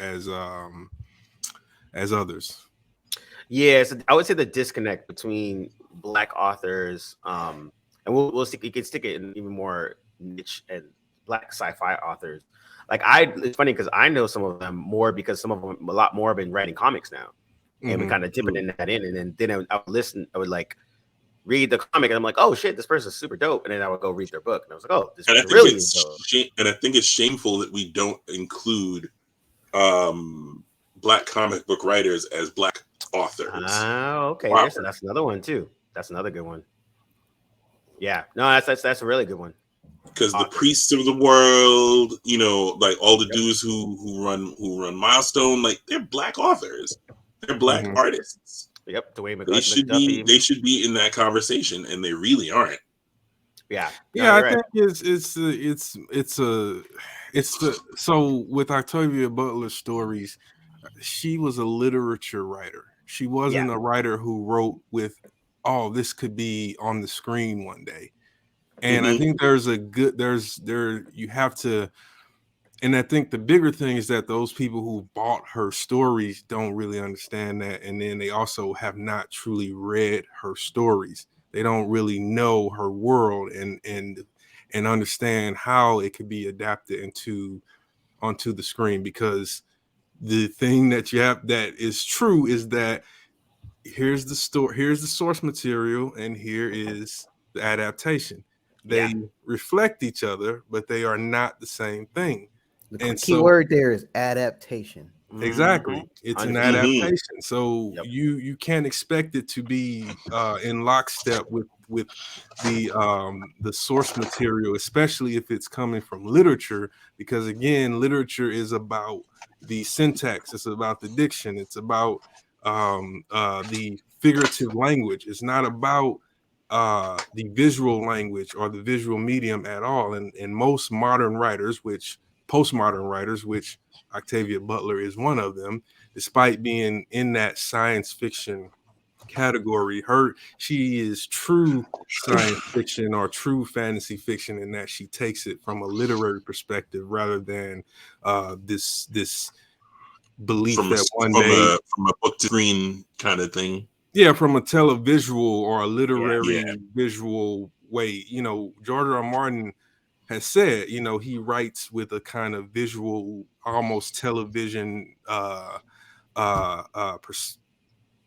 as others. Yeah, so I would say the disconnect between Black authors, and we'll stick. You can stick it in even more niche and Black sci-fi authors. Like it's funny because I know some of them more because some of them a lot more have been writing comics now, and we kind of dipping in that in, and then I would listen. I would like read the comic, and I'm like, oh shit, this person's super dope, and then I would go read their book, and I was like, oh, this person really is dope. And I think it's shameful that we don't include Black comic book writers as Black authors. Oh, okay. Wow. That's another one too. That's another good one. Yeah, no, that's a really good one. Because the priests of the world, you know, like all the dudes who run Milestone, like they're Black authors, they're Black artists. Yep, Dwayne they should be in that conversation, and they really aren't. Yeah, I think it's so with Octavia Butler's stories, she was a literature writer. She wasn't a writer who wrote with, oh, this could be on the screen one day. And I think you have to, and I think the bigger thing is that those people who bought her stories don't really understand that. And then they also have not truly read her stories. They don't really know her world and understand how it could be adapted onto the screen. Because the thing that you have that is true is that here's the source material, and here is the adaptation. They reflect each other, but they are not the same thing. The key word there is adaptation. Exactly. It's an adaptation. So you can't expect it to be in lockstep with the source material, especially if it's coming from literature, because again, literature is about the syntax, it's about the diction, it's about the figurative language. It's not about the visual language or the visual medium at all. And most modern writers, postmodern writers, which Octavia Butler is one of them, despite being in that science fiction category, she is true science fiction or true fantasy fiction in that she takes it from a literary perspective rather than this belief from a book to screen kind of thing. Yeah, from a televisual or a literary visual way. You know, George R. R. Martin has said, you know, he writes with a kind of visual, almost television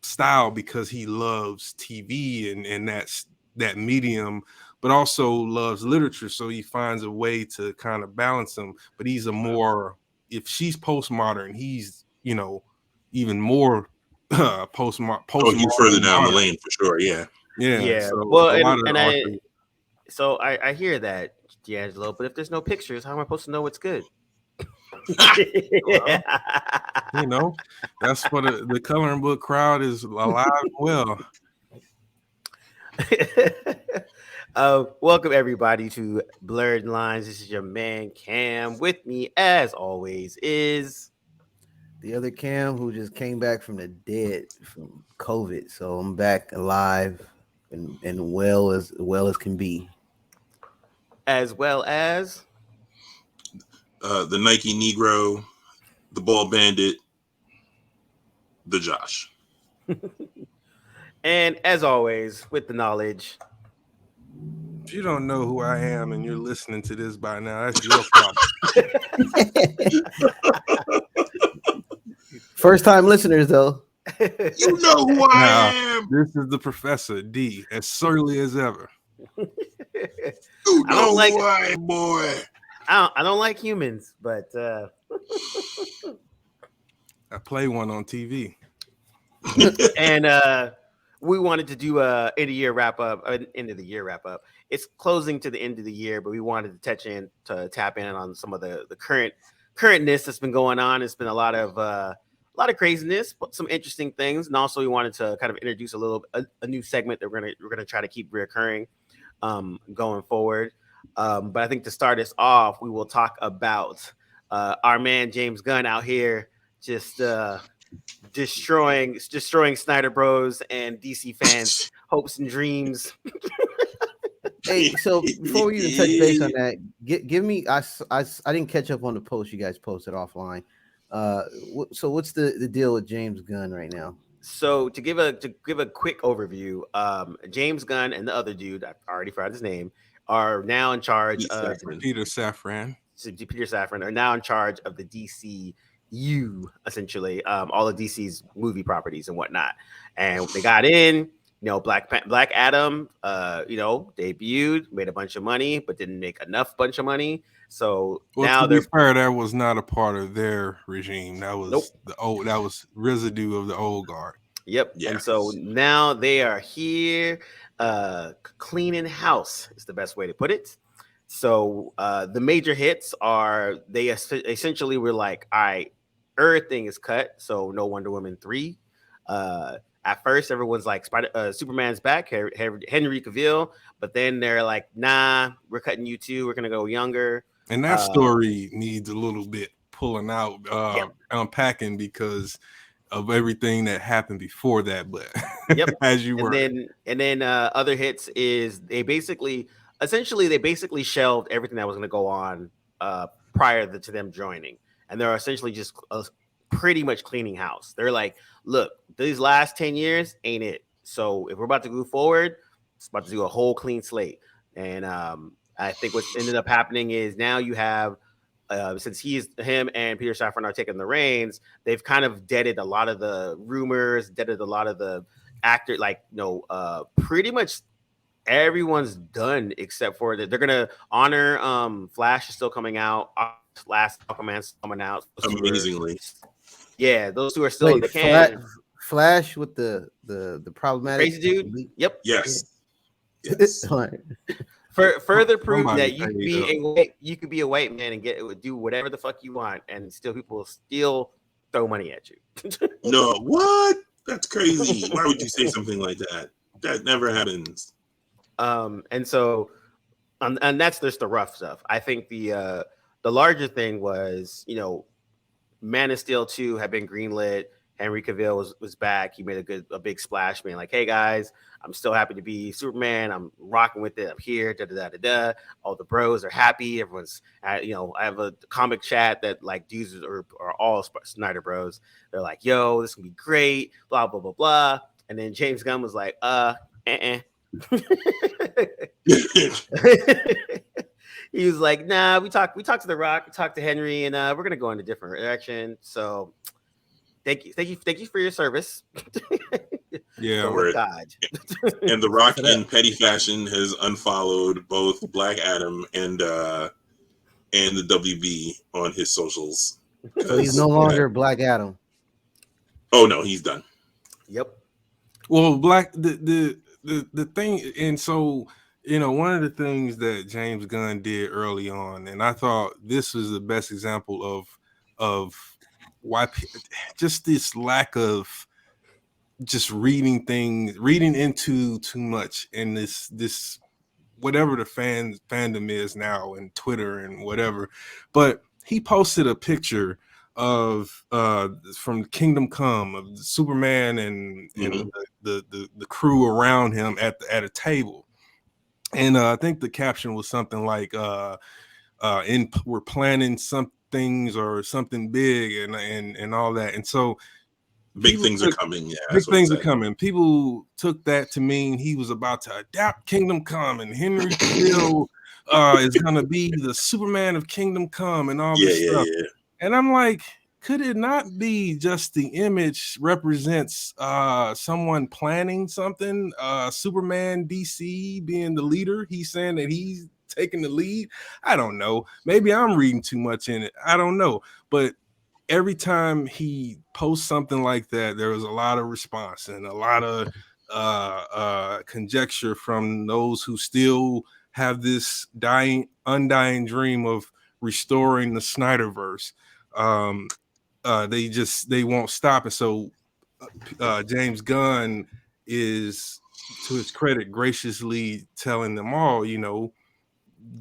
style because he loves TV and that medium, but also loves literature. So he finds a way to kind of balance them. But he's if she's postmodern, he's, you know, even more postmodern. Oh, you're further down the lane for sure. Yeah. So, well, I hear that, D'Angelo, but if there's no pictures, how am I supposed to know what's good? Well, you know, that's what the coloring book crowd is alive and well. Welcome everybody to Blerdlines. This is your man Cam. With me, as always, is the other Cam who just came back from the dead from COVID. So I'm back alive and well as can be. As well as the Nike Negro, the Ball Bandit, the Josh. And as always, with the knowledge. If you don't know who I am and you're listening to this by now, that's your problem. First time listeners, though. You know who I am. This is the Professor D, as surly as ever. You know who I am, boy. I don't like humans, but I play one on TV. And we wanted to do a end of the year wrap up. It's closing to the end of the year, but we wanted to tap in on some of the currentness that's been going on. It's been a lot of craziness, but some interesting things, and also we wanted to kind of introduce a new segment that we're gonna try to keep reoccurring going forward. But I think to start us off, we will talk about our man James Gunn out here just destroying Snyder Bros and DC fans' hopes and dreams. Hey, so before we even touch base on that, give me I didn't catch up on the post you guys posted offline. So what's the deal with James Gunn right now? So to give a quick overview, James Gunn and the other dude, I already forgot his name, are now in charge of Peter Safran. Peter Safran are now in charge of the DCU, essentially, all of DC's movie properties and whatnot. And they got in, Black Adam, debuted, made a bunch of money, but didn't make enough bunch of money. So now to be fair, that was not a part of their regime. That was that was residue of the old guard. Yep. Yes. And so now they are here, cleaning house is the best way to put it. So the major hits are they essentially were like, all right, everything is cut, so no Wonder Woman 3. At first, everyone's like, Superman's back, Henry Cavill, but then they're like, nah, we're cutting you too. We're gonna go younger. And that story needs a little bit pulling out, unpacking because of everything that happened before that. But as you were, and then other hits is they basically shelved everything that was going to go on prior to them joining, and they're essentially just pretty much cleaning house. They're like, look, these last 10 years ain't it. So if we're about to go forward, it's about to do a whole clean slate. And I think what's ended up happening is now you have, since him and Peter Safran are taking the reins, they've kind of deaded a lot of the rumors, deaded a lot of the actor, pretty much everyone's done except for that. They're gonna honor Flash is still coming out. Last Aquaman's coming out. Amazingly. Those two are still in the can. Flash with the problematic crazy dude. Yep. Yes. For further proof that you could be a white man and do whatever the fuck you want, and still people will still throw money at you. No, what? That's crazy. Why would you say something like that? That never happens. And so, and that's just the rough stuff. I think the larger thing was, Man of Steel 2 had been greenlit. Henry Cavill was back. He made a big splash, being like, "Hey guys, I'm still happy to be Superman. I'm rocking with it. I'm here." Da da da da. All the bros are happy. Everyone's, I have a comic chat that like dudes are all Snyder bros. They're like, "Yo, this can be great." Blah blah blah blah. And then James Gunn was like, He was like, "Nah, we talked to The Rock, we talked to Henry, and we're gonna go in a different direction." So thank you for your service. God. And The Rock in petty fashion has unfollowed both Black Adam and the WB on his socials. So he's no longer Black Adam. Oh no, he's done. Yep. Well, the thing, and so one of the things that James Gunn did early on, and I thought this was the best example of why just this lack of just reading into too much, and this whatever the fandom is now and Twitter and whatever. But he posted a picture of from Kingdom Come of Superman and the crew around him at a table, and I think the caption was something like we're planning some things or something big and all that. And so big things are coming. Yeah, big things are coming. People took that to mean he was about to adapt Kingdom Come, and Henry Cavill is going to be the Superman of Kingdom Come and all this stuff. Yeah. And I'm like, could it not be just the image represents someone planning something? Superman DC being the leader. He's saying that he's taking the lead. I don't know. Maybe I'm reading too much in it. I don't know. But every time he posts something like that, there was a lot of response and a lot of conjecture from those who still have this undying dream of restoring the Snyderverse. They won't stop. And so James Gunn is, to his credit, graciously telling them all,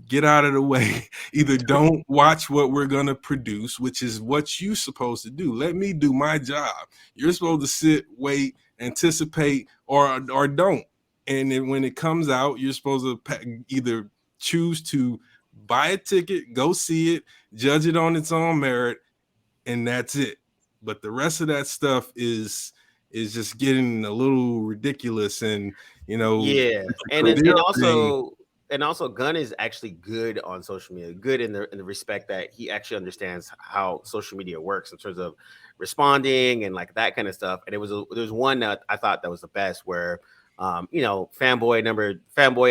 get out of the way. Either don't watch what we're going to produce, which is what you're supposed to do. Let me do my job. You're supposed to sit, wait, anticipate, or don't. And then when it comes out, you're supposed to either choose to buy a ticket, go see it, judge it on its own merit, and that's it. But the rest of that stuff is just getting a little ridiculous, and yeah, and also Gunn is actually good on social media, good in the respect that he actually understands how social media works in terms of responding and like that kind of stuff. And there's one that I thought that was the best where fanboy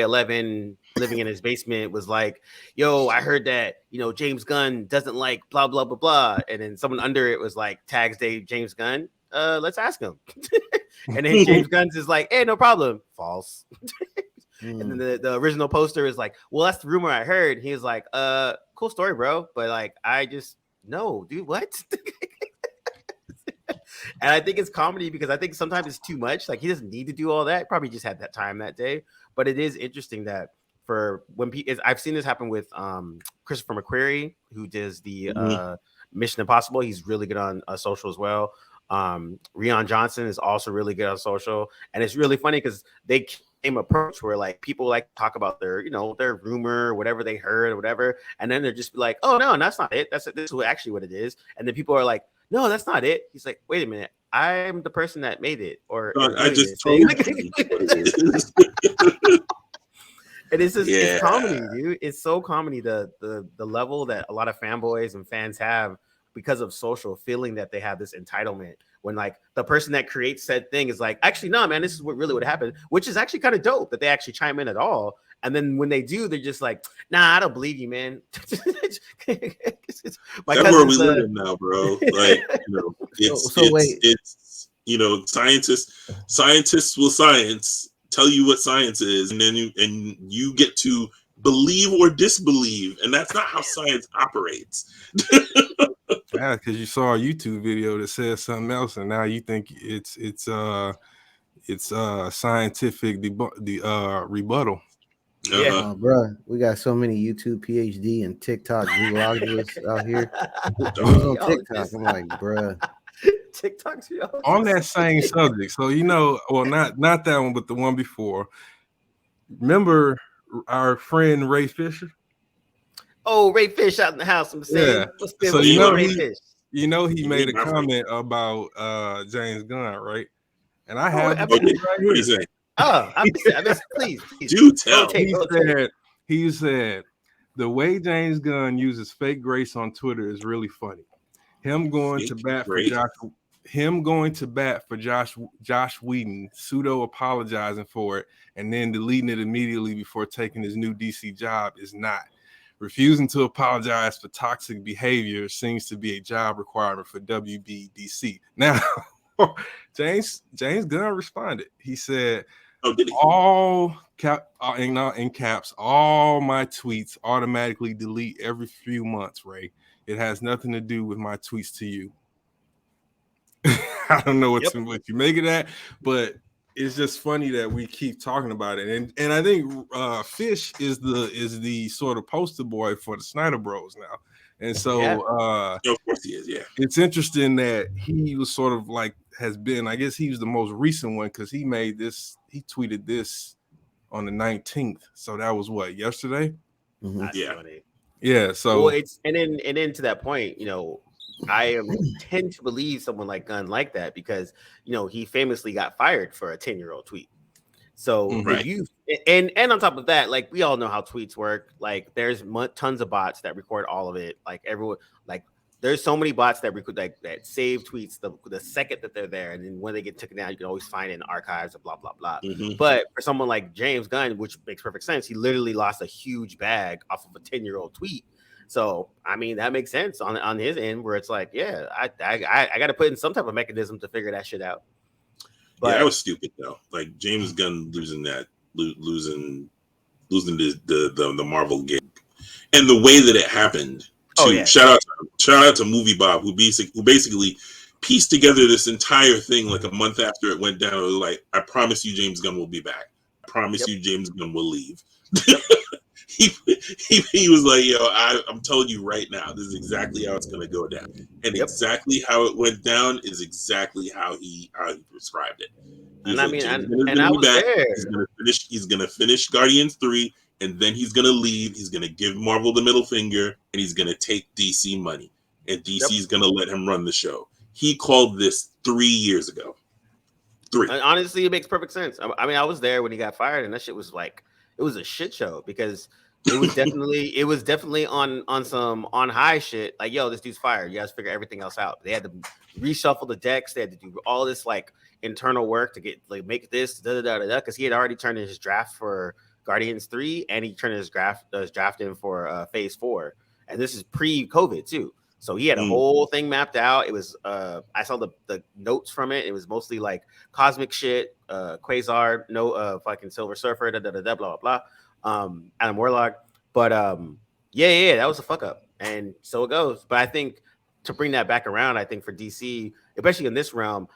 11 living in his basement was like, yo, I heard that James Gunn doesn't like blah blah blah blah, and then someone under it was like, tags Dave James Gunn, let's ask him. And then James Gunn's is like, hey, no problem, false. And then the original poster is like, well, that's the rumor I heard. He was like, cool story, bro, but like, I just no, dude, what? And I think it's comedy because I think sometimes it's too much. Like, he doesn't need to do all that. Probably just had that time that day. But it is interesting that for when I've seen this happen with Christopher McQuarrie, who does the Mission Impossible. He's really good on social as well. Rian Johnson is also really good on social, and it's really funny because they came approach where like people like talk about their their rumor, whatever they heard or whatever, and then they're just like, oh no, that's not it. This is actually what it is, and then people are like, no, that's not it. He's like, wait a minute, I'm the person that made it, or I just told you. And it's just it's comedy, dude. It's so comedy the level that a lot of fanboys and fans have because of social, feeling that they have this entitlement when like the person that creates said thing is like, actually, no, man, this is what really would happen, which is actually kind of dope that they actually chime in at all. And then when they do, they're just like, nah, I don't believe you, man. That's where we live in now, bro. Like, it's scientists will science, tell you what science is, and then you get to believe or disbelieve, and that's not how science operates. Yeah, because you saw a YouTube video that says something else, and now you think it's scientific rebuttal. Yeah, bro, we got so many YouTube PhD and TikTok vloggers out here. On TikTok, I'm like, bro. TikTok's on that same subject. So well, not that one, but the one before. Remember our friend Ray Fisher? Oh, Ray Fish out in the house. I'm saying, yeah. So Ray Fish. He made a comment about James Gunn, right? And I have right here. I missed, please. Do tell. He said the way James Gunn uses fake grace on Twitter is really funny. Him going to bat for Josh Whedon, pseudo apologizing for it, and then deleting it immediately before taking his new DC job is not. Refusing to apologize for toxic behavior seems to be a job requirement for WBDC. Now, James Gunn responded. He said, all in caps, all my tweets automatically delete every few months, Ray. It has nothing to do with my tweets to you. I don't know what you make of that, but it's just funny that we keep talking about it. And I think Fish is the sort of poster boy for the Snyder Bros now. And so of course he is, yeah. It's interesting that he was sort of like has been, I guess he was the most recent one because he tweeted this on the 19th. So that was what, yesterday? Mm-hmm. That's funny. Yeah. So it's and then to that point, I tend to believe someone like Gunn like that because he famously got fired for a 10-year-old tweet. So and on top of that, like we all know how tweets work. Like there's tons of bots that record all of it. Like everyone, like there's so many bots that record that save tweets the second that they're there, and then when they get taken down, you can always find it in archives and blah blah blah. Mm-hmm. But for someone like James Gunn, which makes perfect sense, he literally lost a huge bag off of a 10-year-old tweet. So I mean that makes sense on his end, where it's like, yeah, I got to put in some type of mechanism to figure that shit out. But that was stupid though. Like James Gunn losing the Marvel gig, and the way that it happened. Shout out to Movie Bob, who basically pieced together this entire thing like a month after it went down. It was like, I promise you, James Gunn will be back. I promise you, James Gunn will leave. He was like, yo, I'm telling you right now, this is exactly how it's going to go down, and exactly how it went down is exactly how he described it. And I mean, and I was there. He's going to finish Guardians 3, and then he's going to leave. He's going to give Marvel the middle finger, and he's going to take DC money. and DC's going to let him run the show. He called this 3 years ago. 3. Honestly, it makes perfect sense. I mean, I was there when he got fired, and that shit was like, it was a shit show because it was definitely on some on high shit. Like, yo, this dude's fired. You guys figure everything else out. They had to reshuffle the decks. They had to do all this like internal work to get like make this because he had already turned in his draft for Guardians 3, and he turned his draft in for Phase 4, and this is pre-COVID too. So he had a whole thing mapped out. It was I saw the notes from it. It was mostly like cosmic shit, Quasar, no fucking Silver Surfer, blah blah blah. Adam Warlock. But yeah, that was a fuck up. And so it goes. But I think to bring that back around, I think for DC, especially in this realm,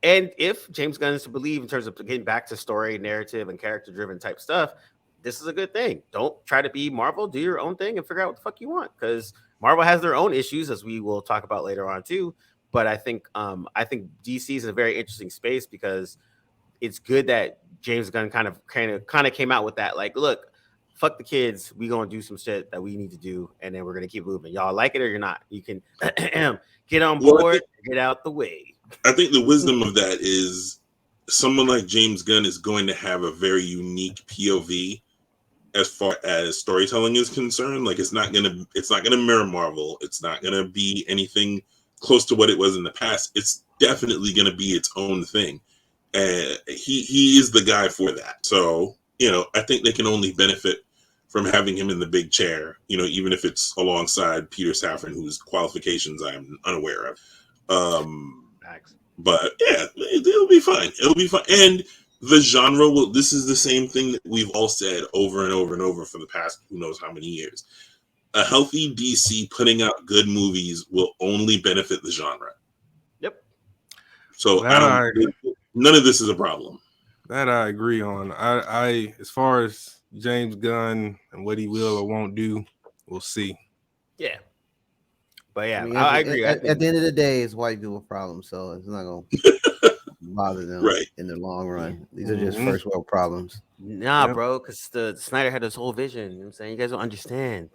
and if James Gunn is to believe in terms of getting back to story, narrative, and character-driven type stuff, this is a good thing. Don't try to be Marvel. Do your own thing and figure out what the fuck you want. Because Marvel has their own issues, as we will talk about later on too. But I think DC is a very interesting space because it's good that James Gunn kind of came out with that. Like, look, fuck the kids. We gonna do some shit that we need to do, and then we're gonna keep moving. Y'all like it or you're not. You can get on board, get out the way. I think the wisdom of that is someone like James Gunn is going to have a very unique POV as far as storytelling is concerned. Like, it's not gonna mirror Marvel. It's not gonna be anything close to what it was in the past. It's definitely gonna be its own thing, and he is the guy for that. So, I think they can only benefit from having him in the big chair. Even if it's alongside Peter Safran, whose qualifications I'm unaware of. But yeah, it'll be fine. It'll be fine. And the genre this is the same thing that we've all said over and over and over for the past who knows how many years. A healthy DC putting out good movies will only benefit the genre. Yep. So none of this is a problem. That I agree on. I as far as James Gunn and what he will or won't do, we'll see. Yeah. But yeah, I agree. At the end of the day, it's white people problem, so it's not gonna bother them in the long run. These are just first world problems. Nah, bro, because the Snyder had this whole vision. You know what I'm saying? You guys don't understand.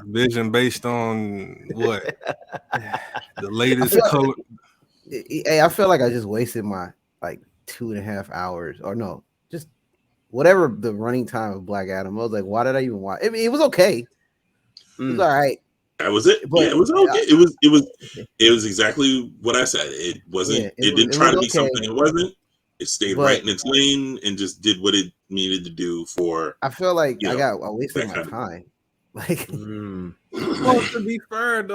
Vision based on what? The latest color. Hey, I feel like I just wasted my 2.5 hours, or no, just whatever the running time of Black Adam. I was like, why did I even watch? I mean, it was okay. It was all right. That was it. But, it was okay. It was exactly what I said. It wasn't. It didn't try to be something it wasn't. It stayed right in its lane and just did what it needed to do for. I feel like I wasted my time. Well, to be fair,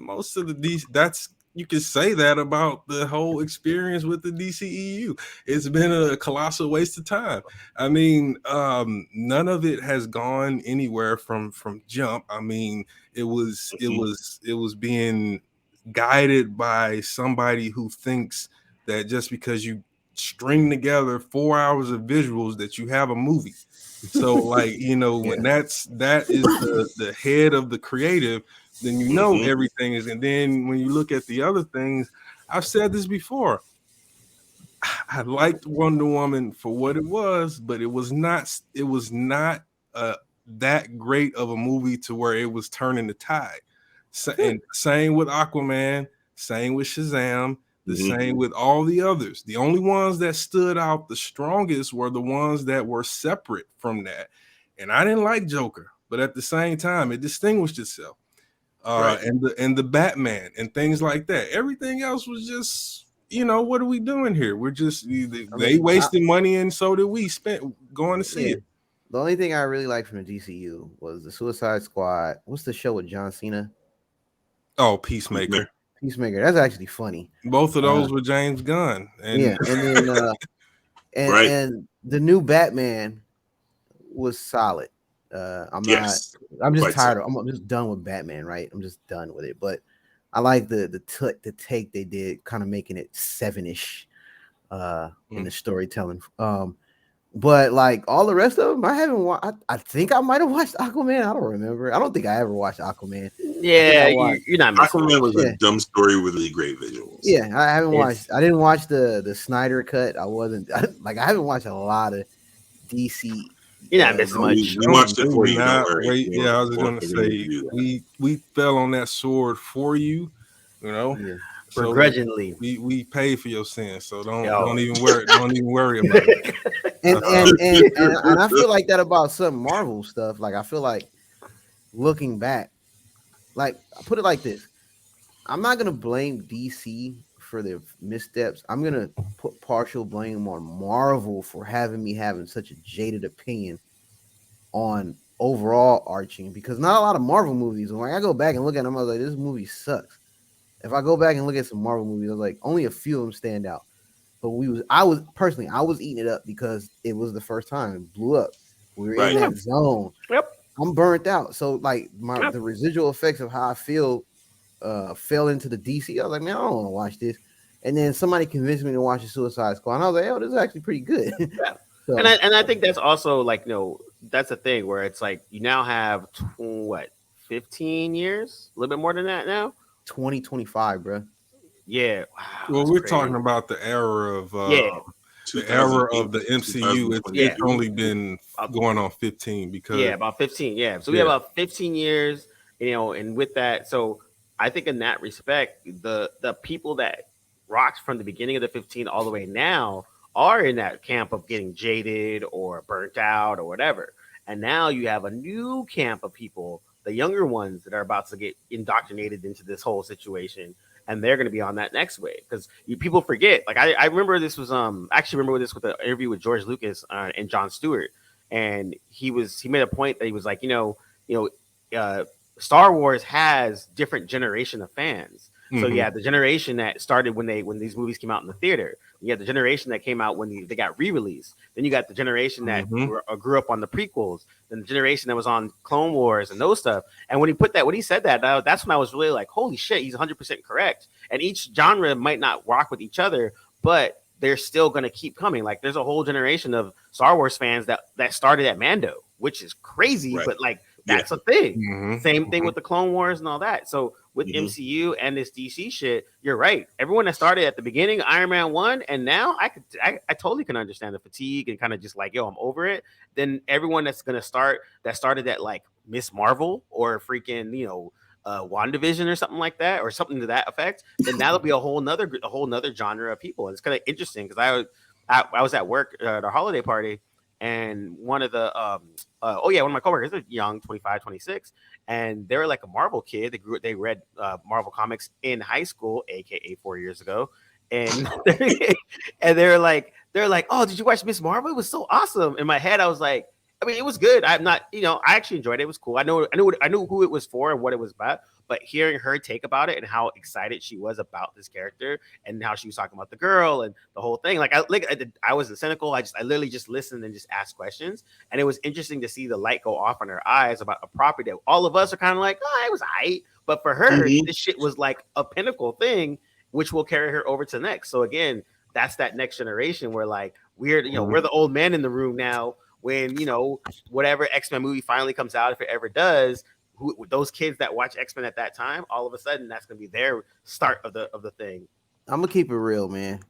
most of the you can say that about the whole experience with the DCEU. It's been a colossal waste of time. I mean, none of it has gone anywhere from jump. I mean, it was being guided by somebody who thinks that just because you string together 4 hours of visuals that you have a movie. So when that is the head of the creative, then everything is. And then when you look at the other things, I've said this before. I liked Wonder Woman for what it was, but it was not that great of a movie to where it was turning the tide. And same with Aquaman, same with Shazam, the same with all the others. The only ones that stood out the strongest were the ones that were separate from that. And I didn't like Joker, but at the same time, it distinguished itself. And the Batman and things like that. Everything else was just, what are we doing here? We're just they wasted money, and so did we spent going to see it. The only thing I really liked from the DCU was the Suicide Squad. What's the show with John Cena? Oh, Peacemaker. That's actually funny. Both of those were James Gunn. And and the new Batman was solid. I'm just tired. I'm just done with Batman, right? I'm just done with it. But I like the take they did, kind of making it 7-ish in the storytelling. But like all the rest of them, I haven't watched. I think I might have watched Aquaman. I don't remember. I don't think I ever watched Aquaman. Yeah, you're not. Aquaman was a dumb story with really great visuals. Yeah, I haven't watched. I didn't watch the Snyder cut. I haven't watched a lot of DC You're not missing much. We watched it for you. Don't worry. Wait, yeah, I was gonna say we fell on that sword for you. You know, so begrudgingly. We paid for your sins, so don't even worry. Don't even worry about it. And I feel like that about some Marvel stuff. Like I feel like looking back, like I put it like this: I'm not gonna blame DC for their missteps. I'm gonna put partial blame on Marvel for having me having such a jaded opinion on overall arching, because not a lot of Marvel movies. When I go back and look at them, I was like, this movie sucks. If I go back and look at some Marvel movies, I was like, only a few of them stand out. But I was eating it up because it was the first time it blew up. We were in that zone. Yep. I'm burnt out. So like the residual effects of how I feel fell into the DC. I was like, man, I don't want to watch this. And then somebody convinced me to watch the Suicide Squad. And I was like, oh, this is actually pretty good. Yeah. So, and I think that's also like, that's a thing where it's like you now have 15 years, a little bit more than that now. 2025, bro. Yeah. Wow, well, we're talking about the era of the era of the MCU. It's only been going on 15 because about 15. Yeah. So we have about 15 years, and with that, so I think in that respect, the people that rocked from the beginning of the 15 all the way now are in that camp of getting jaded or burnt out or whatever. And now you have a new camp of people, the younger ones that are about to get indoctrinated into this whole situation. And they're going to be on that next wave because people forget. Like I remember this was actually remember this with the interview with George Lucas and Jon Stewart, and he made a point that he was like, Star Wars has different generation of fans. So you have the generation that started when these movies came out in the theater. You have the generation that came out when they got re-released. Then you got the generation that grew up on the prequels. Then the generation that was on Clone Wars and those stuff. And when he said that, that's when I was really like, holy shit, he's 100% correct. And each genre might not rock with each other, but they're still going to keep coming. Like there's a whole generation of Star Wars fans that started at Mando, which is crazy, but like that's a thing. Same thing with the Clone Wars and all that. So with MCU and this DC shit, you're right. Everyone that started at the beginning, Iron Man 1, and now I totally can understand the fatigue and kind of just like, yo, I'm over it. Then everyone that's gonna started at like Miss Marvel or freaking, WandaVision or something like that, or something to that effect, then that'll be a whole nother genre of people. And it's kind of interesting because I was at work at our holiday party. And one of the one of my coworkers, they're young, 25, 26, and they were like a Marvel kid. They read Marvel comics in high school, aka 4 years ago, and and they're like, oh, did you watch Miss Marvel? It was so awesome. In my head, I was like, I mean, it was good. I'm not, I actually enjoyed it. It was cool. I knew who it was for and what it was about. But hearing her take about it and how excited she was about this character and how she was talking about the girl and the whole thing, I wasn't cynical. I literally just listened and just asked questions, and it was interesting to see the light go off in her eyes about a property that all of us are kind of like, oh, it was aight. But for her, this shit was like a pinnacle thing, which will carry her over to the next. So again, that's that next generation where like we're the old man in the room now. When whatever X-Men movie finally comes out, if it ever does. Those kids that watch X-Men at that time, all of a sudden that's gonna be their start of the thing. I'm gonna keep it real, man.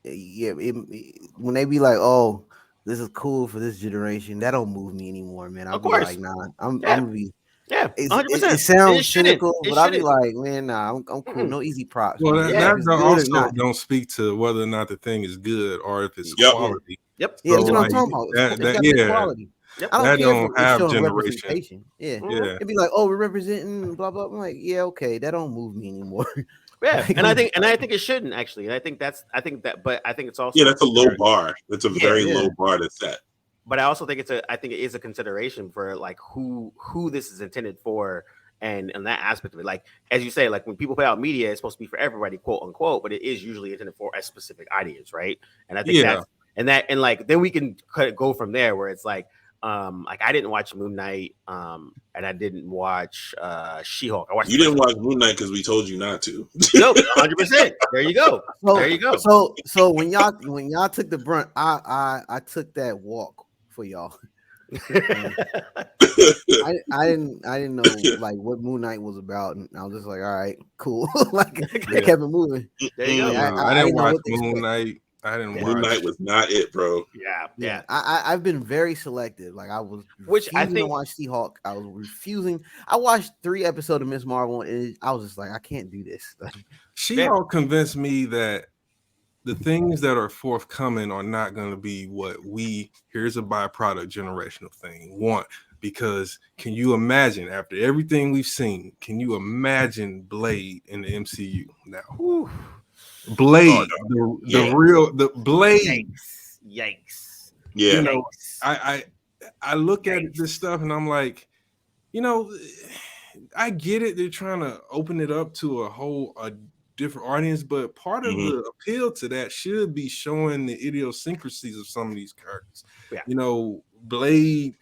Yeah, when they be like, "Oh, this is cool for this generation," that don't move me anymore, man. I'll be like, "Nah, I'm gonna be." Yeah, 100%. It sounds cynical, but I'll be like, "Man, nah, I'm cool. No easy props." Well, that also don't speak to whether or not the thing is good or if it's quality. Yep. Yeah, that's what I'm talking about. It's quality. Yep. I don't care if have generation. Yeah. It'd be like, oh, we're representing blah blah. I'm like, yeah, okay, that don't move me anymore. Yeah, and I think it shouldn't actually. And I think but I think it's also that's a low bar. That's a very low bar to set. But I also think it is a consideration for like who this is intended for, and that aspect of it. Like as you say, like when people put out media, it's supposed to be for everybody, quote unquote, but it is usually intended for a specific audience, right? And I think and like then we can go from there where it's like I didn't watch Moon Knight, and I didn't watch She-Hulk. You didn't watch Moon Knight because we told you not to. No, 100%. There you go. There you go. So when y'all took the brunt, I took that walk for y'all. I didn't know like what Moon Knight was about, and I was just like, all right, cool. Like they kept it moving. There you go. I didn't watch Moon Knight. I didn't watch. Moon Knight was not it, bro. Yeah. I've been very selective. Like I was Which I refusing to watch She-Hulk. I was refusing. I watched 3 episodes of Miss Marvel, and I was just like, I can't do this. She-Hulk convinced me that the things that are forthcoming are not going to be what here's a byproduct generational thing want. Because can you imagine, after everything we've seen, can you imagine Blade in the MCU now? Whew. Blade, the Blade. Yikes. Yeah. You know, I look at this stuff and I'm like, you know, I get it. They're trying to open it up to a different audience, but part of the appeal to that should be showing the idiosyncrasies of some of these characters. Yeah. You know, Blade's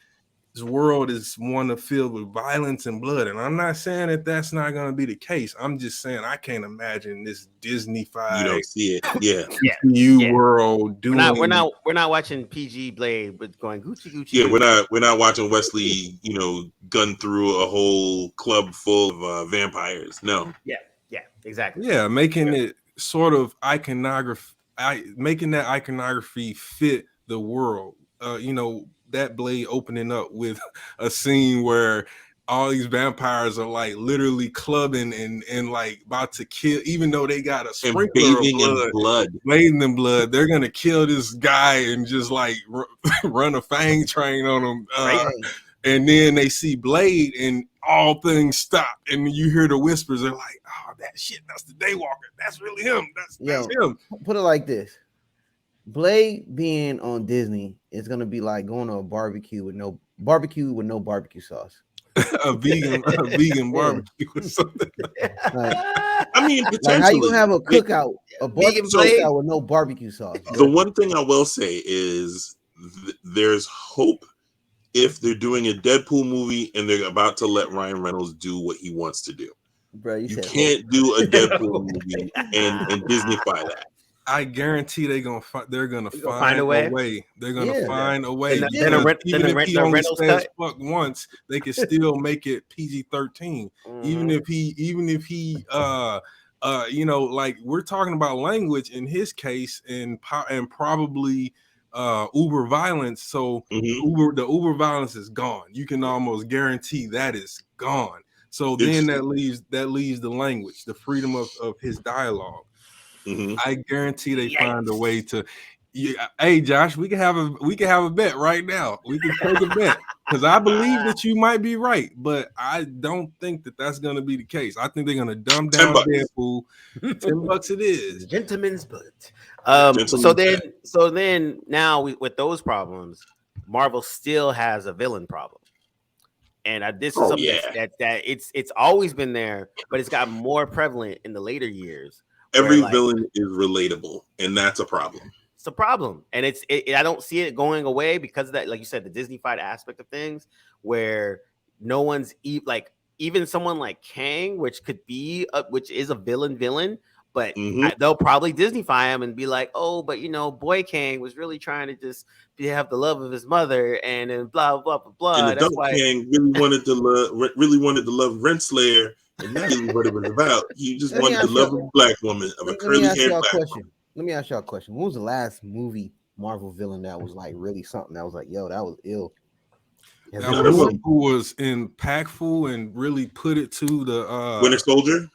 world is one filled with violence and blood, and I'm not saying that that's not going to be the case. I'm just saying I can't imagine this Disney-fied. You don't see it. World doing. We're not watching PG Blade, but going Gucci. Yeah, we're not watching Wesley, gun through a whole club full of vampires. No. Yeah, exactly. Yeah, making it sort of iconography, making that iconography fit the world. That Blade opening up with a scene where all these vampires are like literally clubbing and like about to kill, even though they got a sprinkler of blood, bathing in blood. They're gonna kill this guy and just like run a fang train on him. And then they see Blade and all things stop, and you hear the whispers. They're like, "Oh, that shit! That's the Daywalker. That's really him. That's him." Put it like this: Blade being on Disney is gonna be like going to a barbecue with no barbecue sauce. a vegan barbecue or something. I mean, like how you gonna have a cookout, a barbecue cookout with no barbecue sauce? The one thing I will say is there's hope if they're doing a Deadpool movie and they're about to let Ryan Reynolds do what he wants to do. Bro, you can't do a Deadpool movie and Disney-fy that. I guarantee they're gonna find a way. They're gonna find a way. Even if he only says fuck once, they can still make it PG-13. Even if he like we're talking about language in his case and probably uber violence. So the uber violence is gone. You can almost guarantee that is gone. So then that leaves the language, the freedom of his dialogue. I guarantee they find a way to. Hey Josh, we can have a bet right now. We can take a bet because I believe that you might be right, but I don't think that that's going to be the case. I think they're going to dumb down Deadpool. $10 it is, gentlemen's bet. So then now with those problems, Marvel still has a villain problem. And this is something that it's always been there, but it's got more prevalent in the later years. Every villain is relatable, and that's a problem. It's a problem, and I don't see it going away because of that. Like you said, the Disney-fied aspect of things, where no one's even someone like Kang, which is a villain, but they'll probably Disney-fy him and be like, oh, but Boy Kang was really trying to just have the love of his mother, and then blah blah blah blah. And adult Kang really wanted to love Renslayer. And that's what it was about. He just wanted to love a black woman of a curly-haired black woman. Let me ask y'all a question. When was the last movie Marvel villain that was like really something that was like, yo, that was ill? Who was impactful and really put it to the Winter Soldier?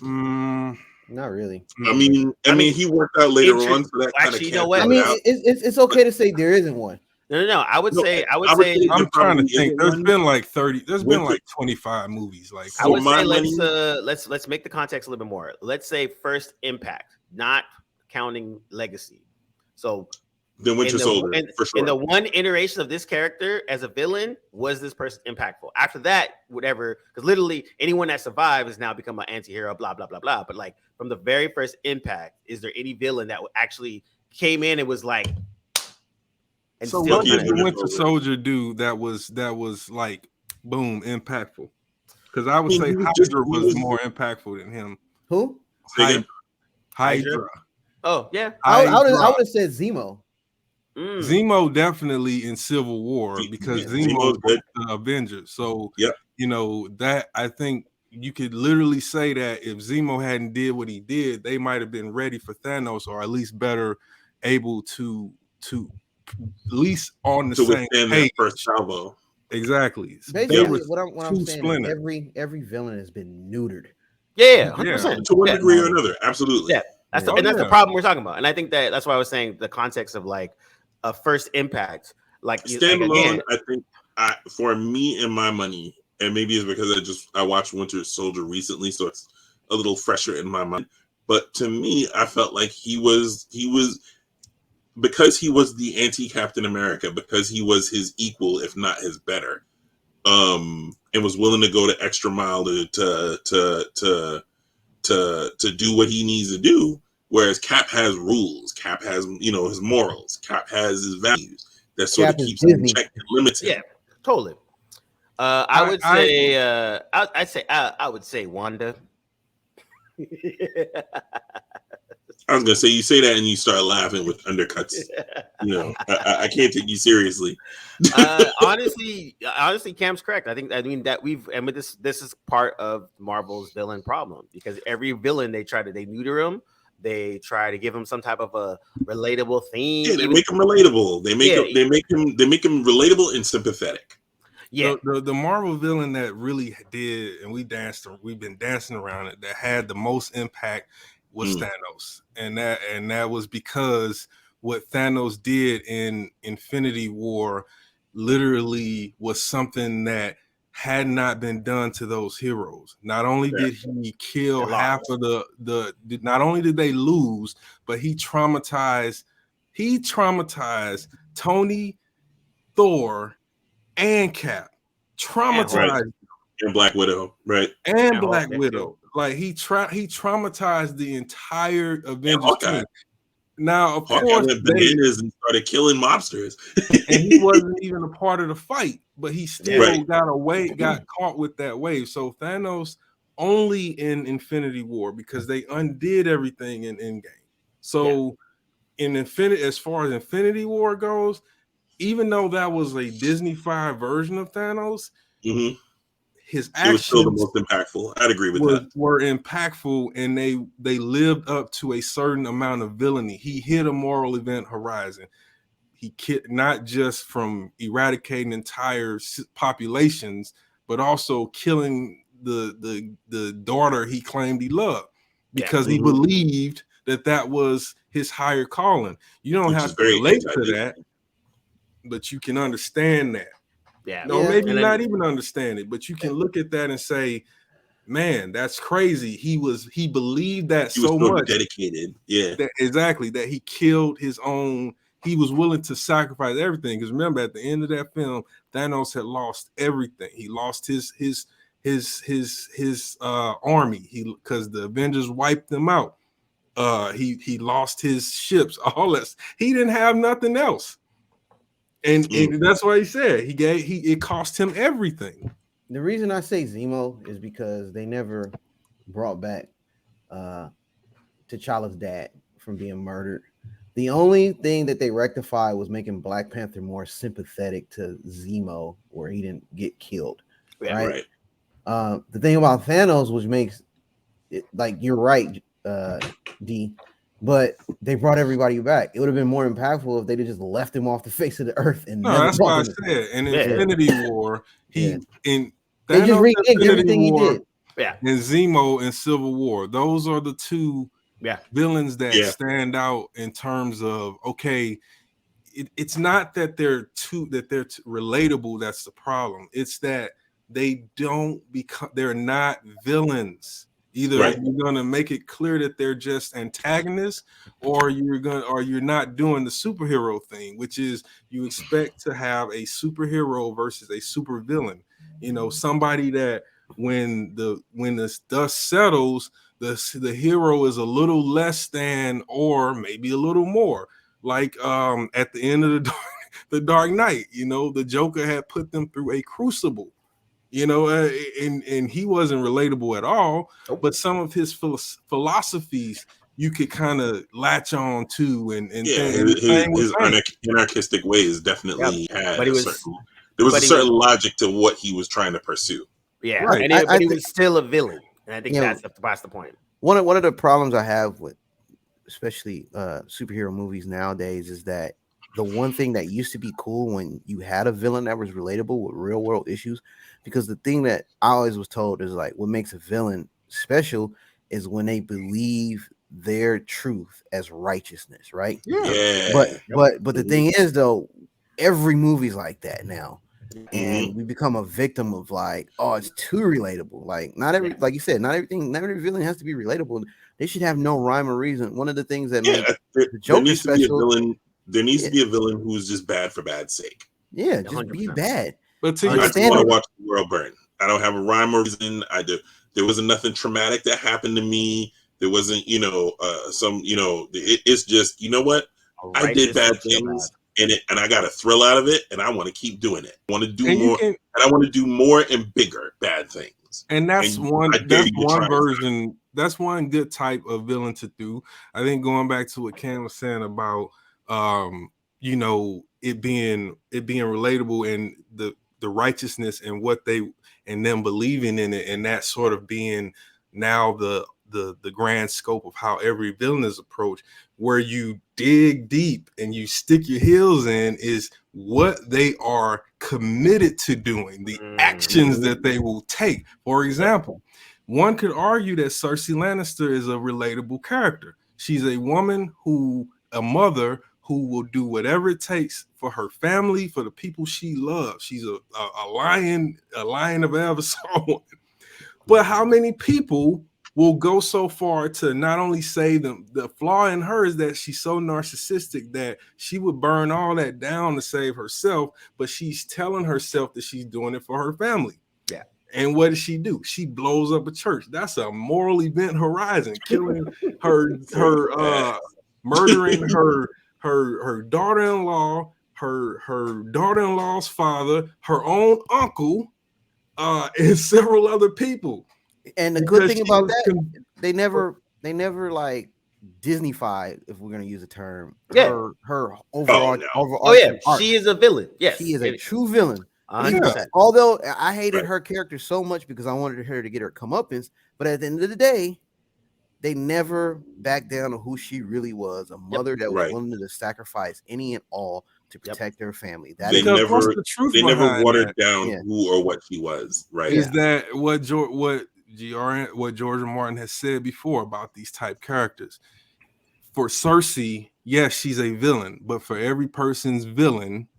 Not really. I mean, he worked out later on, so that kind of you know what? I mean, it's okay to say there isn't one. No. I would say. I'm trying to think. There's been like 30. There's been like 25 movies. Like I would say, let's make the context a little bit more. Let's say first impact, not counting legacy. So the Winter Soldier, for sure. In the one iteration of this character as a villain, was this person impactful? After that, whatever, because literally anyone that survived has now become an anti-hero, blah blah blah blah. But like from the very first impact, is there any villain that actually came in and was like? And so what did the Winter Soldier do that was like boom impactful? Because I would say Hydra was more impactful than him. Who? Hydra. Oh yeah. I would have said Zemo. Zemo definitely in Civil War because Zemo was the Avengers. So that I think you could literally say that if Zemo hadn't did what he did, they might have been ready for Thanos, or at least better able to at least on the same withstand page. that first salvo. Exactly. Basically, what I'm saying is every villain has been neutered. Yeah, 100%. To one degree or another, absolutely. Yeah, that's the problem we're talking about. And I think that's why I was saying the context of like a first impact, like standalone. I think for me and my money, and maybe it's because I watched Winter Soldier recently, so it's a little fresher in my mind. But to me, I felt like he was because he was the anti-Captain America, because he was his equal, if not his better, and was willing to go the extra mile to do what he needs to do. Whereas Cap has rules, Cap has his morals, Cap has his values that sort of keeps him in check and limits him. Yeah, totally. I would say Wanda. I was gonna say, you say that and you start laughing with undercuts. I can't take you seriously. Honestly, Cam's correct. I mean this is part of Marvel's villain problem, because every villain they neuter him. They try to give him some type of a relatable theme. Yeah, they make him relatable. They make him relatable and sympathetic. Yeah, the Marvel villain that really did, and we've been dancing around it, that had the most impact was Thanos, and that was because what Thanos did in Infinity War literally was something that had not been done to those heroes. Not only did he kill half of not only did they lose, but he traumatized Tony, Thor, and Cap. Traumatized and Black Widow, right? And Black Widow. Like he traumatized the entire Avengers team. Now, of course, went bananas and started killing mobsters, and he wasn't even a part of the fight, but he still got caught with that wave. So Thanos only in Infinity War, because they undid everything in Endgame. So as far as Infinity War goes, even though that was a Disney-fied version of Thanos, his actions was still the most impactful. I'd agree with that. Were impactful, and they lived up to a certain amount of villainy. He hit a moral event horizon. He not just from eradicating entire populations, but also killing the daughter he claimed he loved, because he believed that was his higher calling. You don't have to relate to that, but you can understand that. Maybe not even understand it, but you can look at that and say, man, that's crazy. He believed that he so much, dedicated. That he killed his own. He was willing to sacrifice everything. Because remember, at the end of that film, Thanos had lost everything. He lost his army. Because the Avengers wiped them out. He lost his ships. All that. He didn't have nothing else. And that's why he said it cost him everything. The reason I say Zemo is because they never brought back T'Challa's dad from being murdered. The only thing that they rectified was making Black Panther more sympathetic to Zemo, where he didn't get killed. Right. The thing about Thanos, which makes it, like, you're right, D, but they brought everybody back. It would have been more impactful if they just left him off the face of the earth. And that's why I said in Infinity War, they just re-inked everything he did. And Zemo in Civil War, those are the two villains that stand out in terms of, okay, it's not that they're relatable. That's the problem. It's that they're not villains. Either you're gonna make it clear that they're just antagonists, or you're not doing the superhero thing, which is you expect to have a superhero versus a supervillain. Somebody that when the dust settles, the hero is a little less than, or maybe a little more. Like at the end of the Dark Knight, the Joker had put them through a crucible. And he wasn't relatable at all, but some of his philosophies you could kind of latch on to, and his anarchistic ways definitely had there was a certain logic to what he was trying to pursue. Yeah, right. And he was still a villain, and I think that's the point. One of the problems I have with especially superhero movies nowadays is that the one thing that used to be cool when you had a villain that was relatable with real world issues, because the thing that I always was told is like what makes a villain special is when they believe their truth as righteousness, right? Yeah. But the thing is though, every movie's like that now. And we become a victim of like, oh, it's too relatable. Like not every, like you said, not every villain has to be relatable. They should have no rhyme or reason. One of the things that makes the Joker special, there needs to be a villain who's just bad for bad's sake. Yeah, just 100%. Be bad. But I just want to watch the world burn. I don't have a rhyme or reason. There wasn't nothing traumatic that happened to me. There wasn't, it's just, you know what? I did bad things in it, and I got a thrill out of it, and I want to keep doing it. I want to do more, and I want to do more and bigger bad things. And that's one version. That's one good type of villain to do. I think going back to what Cam was saying about, it being relatable and the righteousness and what and them believing in it, and that sort of being now the grand scope of how every villain is approached, where you dig deep and you stick your heels in is what they are committed to doing, the actions that they will take. For example, one could argue that Cersei Lannister is a relatable character. She's a woman a mother who will do whatever it takes for her family, for the people she loves. She's a lion of ever saw one. But how many people will go so far to not only say the flaw in her is that she's so narcissistic that she would burn all that down to save herself, but she's telling herself that she's doing it for her family. Yeah. And what does she do? She blows up a church. That's a moral event horizon, killing her murdering her daughter-in-law, her daughter-in-law's father, her own uncle, and several other people. And the good thing about that, they never like Disney-fied, if we're gonna use a term. Her overall. She is a villain. Yes, she is a true villain. 100%. Although I hated her character so much because I wanted her to get her comeuppance, but at the end of the day, they never backed down to who she really was, a mother that was willing to sacrifice any and all to protect their family. They never watered down who or what she was. Right? Is that what George R. Martin has said before about these type characters? For Cersei, yes, she's a villain, but for every person's villain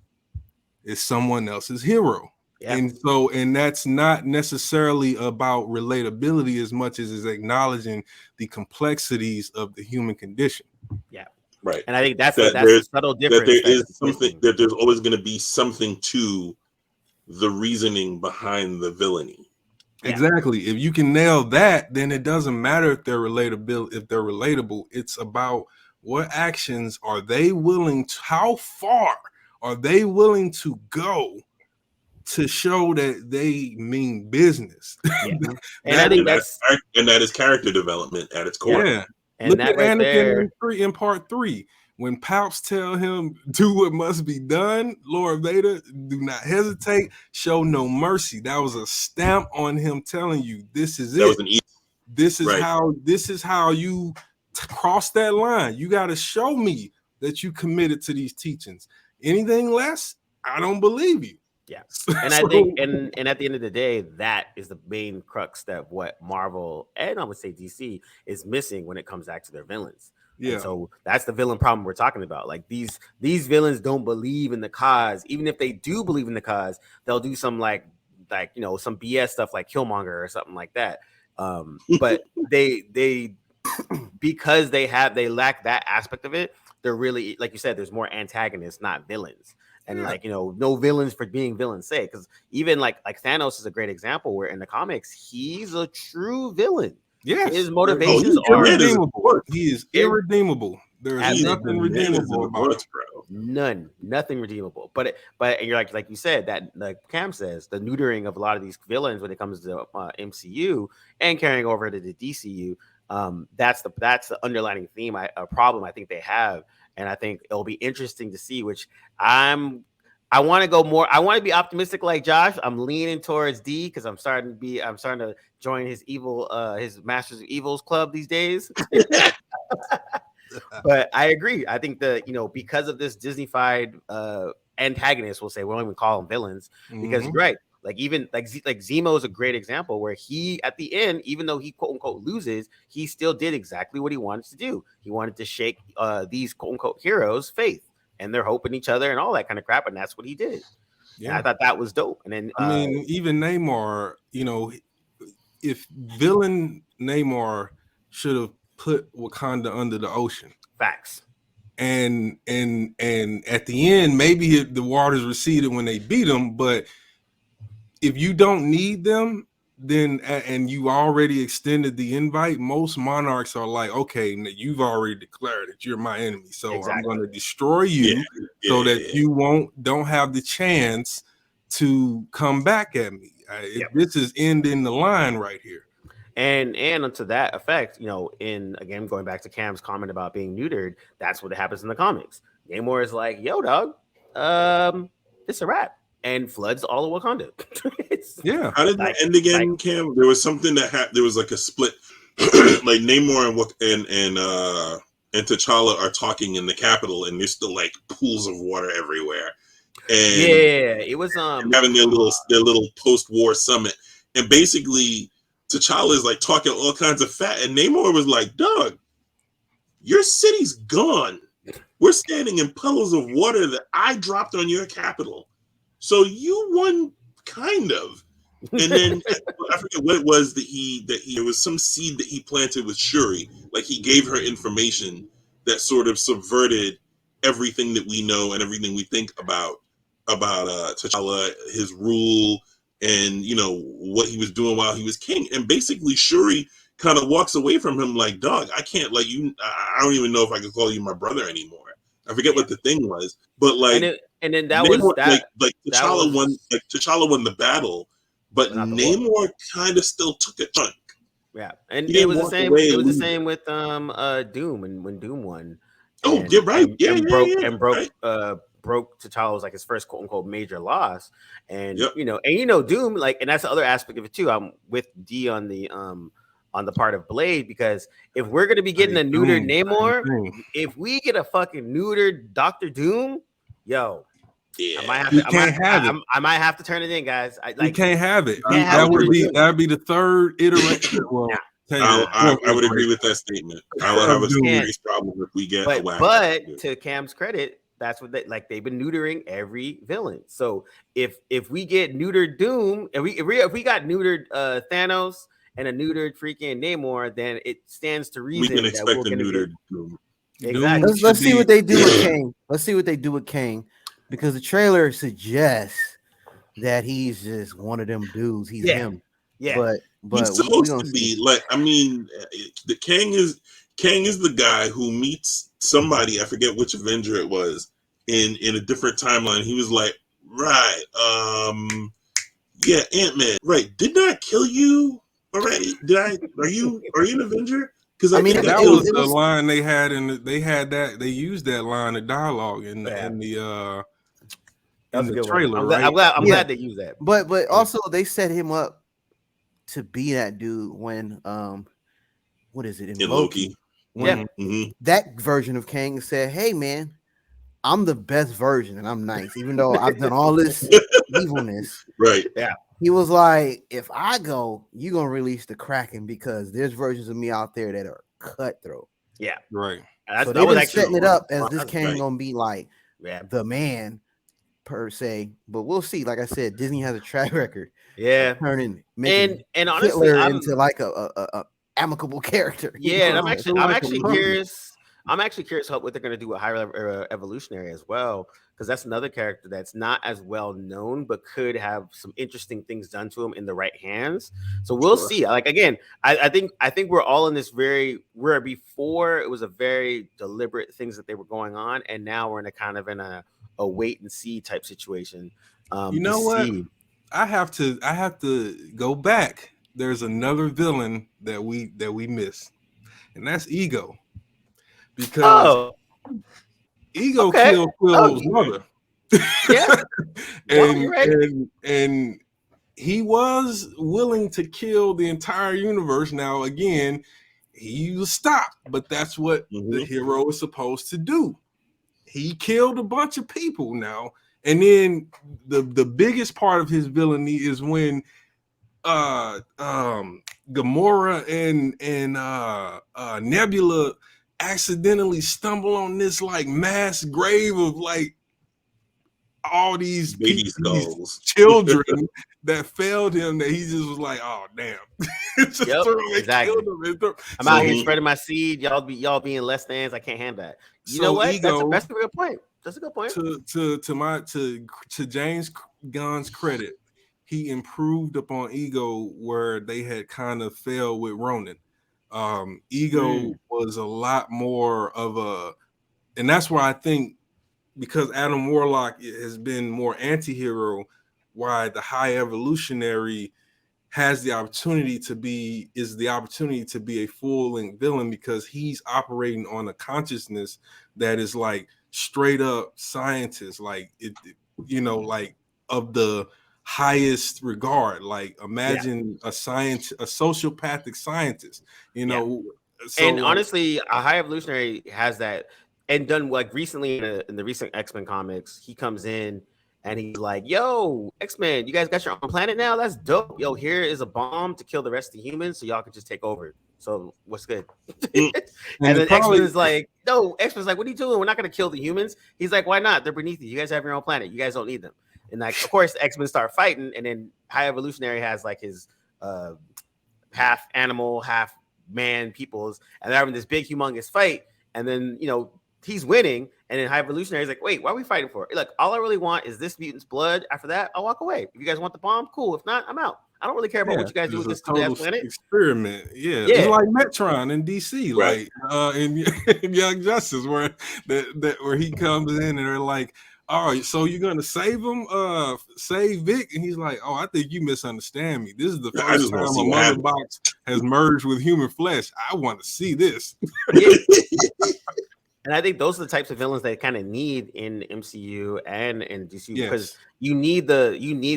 is someone else's hero. Yeah. And that's not necessarily about relatability as much as is acknowledging the complexities of the human condition. Yeah. Right. And I think that's a subtle difference. That there's always going to be something to the reasoning behind the villainy. Yeah. Exactly. If you can nail that, then it doesn't matter if they're relatable. It's about what actions are they willing to, how far are they willing to go to show that they mean business. Yeah. And I think that is character development at its core. Yeah. And look that at right Anakin there in part 3. When Palps tell him, do what must be done, Lord Vader, do not hesitate, show no mercy. That was a stamp on him telling you, this is it. This is how you cross that line. You got to show me that you committed to these teachings. Anything less, I don't believe you. Yeah. And I think, and at the end of the day, that is the main crux that what Marvel and I would say DC is missing when it comes back to their villains. Yeah. And so that's the villain problem we're talking about. Like these villains don't believe in the cause. Even if they do believe in the cause, they'll do some like some BS stuff like Killmonger or something like that. But they because they lack that aspect of it. They're really, like you said, there's more antagonists, not villains. And no villains for being villain's sake. Because even like Thanos is a great example where in the comics, he's a true villain. Yes. His motivations are irredeemable. He is irredeemable. There's nothing redeemable about it. Nothing redeemable. But you're like you said, that like Cam says, the neutering of a lot of these villains when it comes to MCU and carrying over to the DCU, that's the underlying theme, a problem I think they have. And I think it'll be interesting to see, which I'm I want to go more. I want to be optimistic like Josh. I'm leaning towards D because I'm starting to join his his Masters of Evils club these days. But I agree. I think because of this Disney-fied antagonist, we'll say, we don't even call them villains, because you're right. Like even like Zemo is a great example where he at the end, even though he quote unquote loses, he still did exactly what he wanted to do. He wanted to shake these quote unquote heroes' faith and their hope in each other and all that kind of crap, and that's what he did. Yeah, and I thought that was dope. And then I mean, even Namor, if villain Namor should have put Wakanda under the ocean. Facts. And at the end, maybe the waters receded when they beat them, but if you don't need them, then and you already extended the invite, most monarchs are like, okay, you've already declared that you're my enemy, so I'm going to destroy you so that you don't have the chance to come back at me. This is ending the line right here. And to that effect, again going back to Cam's comment about being neutered, that's what happens in the comics. Namor is like, yo, dog, it's a wrap. And floods all of Wakanda. How did that end again, Cam? There was something that there was like a split. Like Namor and T'Challa are talking in the capital, and there's still like pools of water everywhere. And it was having their little post-war summit, and basically T'Challa is like talking all kinds of fat, and Namor was like, "Dog, your city's gone. We're standing in puddles of water that I dropped on your capital. So you won, kind of." And then I forget what it was that it was some seed that he planted with Shuri. Like he gave her information that sort of subverted everything that we know and everything we think about T'Challa, his rule, and what he was doing while he was king. And basically Shuri kind of walks away from him like, "Dog, I can't like you. I don't even know if I can call you my brother anymore." I forget what the thing was, but like, and then that was that. Like T'Challa won. Like T'Challa won the battle, but Namor kind of still took a chunk. Yeah, and it was the same. It was the same with Doom, and when Doom won. Oh, you're right. Broke T'Challa was like his first quote unquote major loss, and Doom, like, and that's the other aspect of it too. I'm with D on the part of Blade, because if we're gonna be getting a neutered Namor, if we get a fucking neutered Dr. Doom, I might have to turn it in, guys. You can't have it. That would be the third iteration. Well, I would agree with that statement. I would have a serious problem if we get a whack. But to Cam's credit, that's what they've been neutering every villain. So if we get neutered Doom, if we got neutered Thanos and a neutered freaking Namor, then it stands to reason we can expect a neutered Doom. Exactly. Let's see what they do with Kang. Let's see what they do with Kang, because the trailer suggests that he's just one of them dudes. He's him. Yeah. But he's supposed to be like, I mean, the Kang is the guy who meets somebody, I forget which Avenger it was, in a different timeline. He was like, right, Ant-Man, right? Didn't I kill you already? Are you an Avenger? Because I mean, that was the line they had, and they used that line of dialogue in the trailer. I'm glad they used that. But also they set him up to be that dude when what is it in Loki? That version of Kang said, "Hey man, I'm the best version and I'm nice, even though I've done all this evilness." Right. Yeah. He was like, "If I go, you're gonna release the Kraken, because there's versions of me out there that are cutthroat." Yeah. Right. So they were setting it up as this Kang gonna be like the man per se, but we'll see. Like I said, Disney has a track record. Yeah. Making and honestly, Hitler into like a amicable character. Yeah, and I'm actually curious. I'm actually curious what they're going to do with High Evolutionary as well, because that's another character that's not as well known, but could have some interesting things done to him in the right hands. So we'll see. Like again, I think we're all in this where before it was a very deliberate things that they were going on, and now we're in a wait and see type situation. You know what? I have to go back. There's another villain that we miss, and that's Ego. Because Ego killed Quill's mother. Yeah. and, right. and he was willing to kill the entire universe. Now, again, he was stopped, but that's what the hero is supposed to do. He killed a bunch of people now. And then the biggest part of his villainy is when Gamora and Nebula accidentally stumble on this like mass grave of like all these baby these skulls, children that failed him, that he just was like, oh damn. Exactly. I'm out here spreading my seed. Y'all being less than. I can't handle that. You know what? That's a good point. That's a good point. To James Gunn's credit, he improved upon Ego where they had kind of failed with Ronan. Ego was a lot more of a, and that's why I think, because Adam Warlock has been more anti-hero, why the High Evolutionary has the opportunity to be a full-length villain, because he's operating on a consciousness that is like straight up scientist, like like of the highest regard. Like imagine a sociopathic scientist, So, and honestly, a High Evolutionary has that, and done like recently in the recent X-Men comics. He comes in and he's like, "Yo, X-Men, you guys got your own planet now? That's dope. Yo, here is a bomb to kill the rest of the humans, so y'all can just take over. So what's good?" and then X-Men is like, "No, X-Men's like, what are you doing? We're not gonna kill the humans." He's like, "Why not? They're beneath you. You guys have your own planet. You guys don't need them." And like, of course, X-Men start fighting, and then High Evolutionary has like his half animal, half man peoples, and they're having this big humongous fight, and then he's winning, and then High Evolutionary is like, wait, what are we fighting for? Look, all I really want is this mutant's blood. After that, I'll walk away. If you guys want the bomb, cool. If not, I'm out. I don't really care about what you guys do with this total planet. Experiment. It's like Metron in DC, right. Like in Young Justice, where where he comes in and they're like, all right, so you're gonna save him, save Vic, and he's like, "Oh, I think you misunderstand me. This is the first time a mother box has merged with human flesh. I want to see this." And I think those are the types of villains that kind of need in MCU and in DC, because you need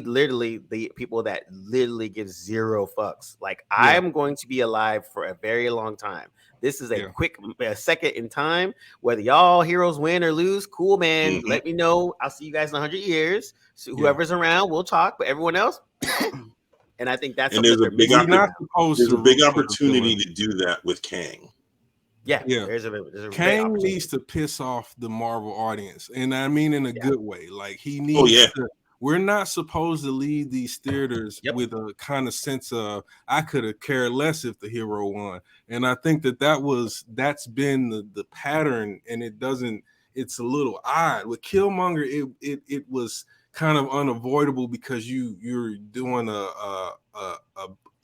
literally the people that literally give zero fucks. Like, I'm going to be alive for a very long time. This is a quick second in time. Whether y'all heroes win or lose, cool, man. Let me know. I'll see you guys in 100 years. So whoever's around, we'll talk. But everyone else, and I think that's there's a big opportunity to do that with Kang. Yeah. There's Kang needs to piss off the Marvel audience, and I mean in a good way. Like, he needs to. We're not supposed to leave these theaters with a kind of sense of, I could have cared less if the hero won. And I think that's been the pattern, and it's a little odd. With Killmonger, it was kind of unavoidable, because you're doing a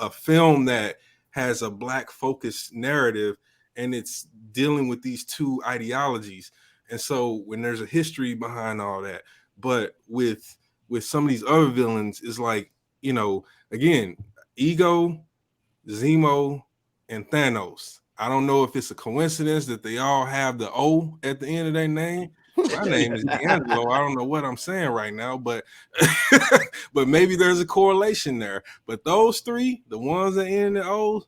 film that has a Black focused narrative, and it's dealing with these two ideologies. And so when there's a history behind all that, but with some of these other villains, is like, again, Ego, Zemo, and Thanos. I don't know if it's a coincidence that they all have the O at the end of their name. My name is D'Angelo. I don't know what I'm saying right now, but but maybe there's a correlation there. But those three, the ones that end in O,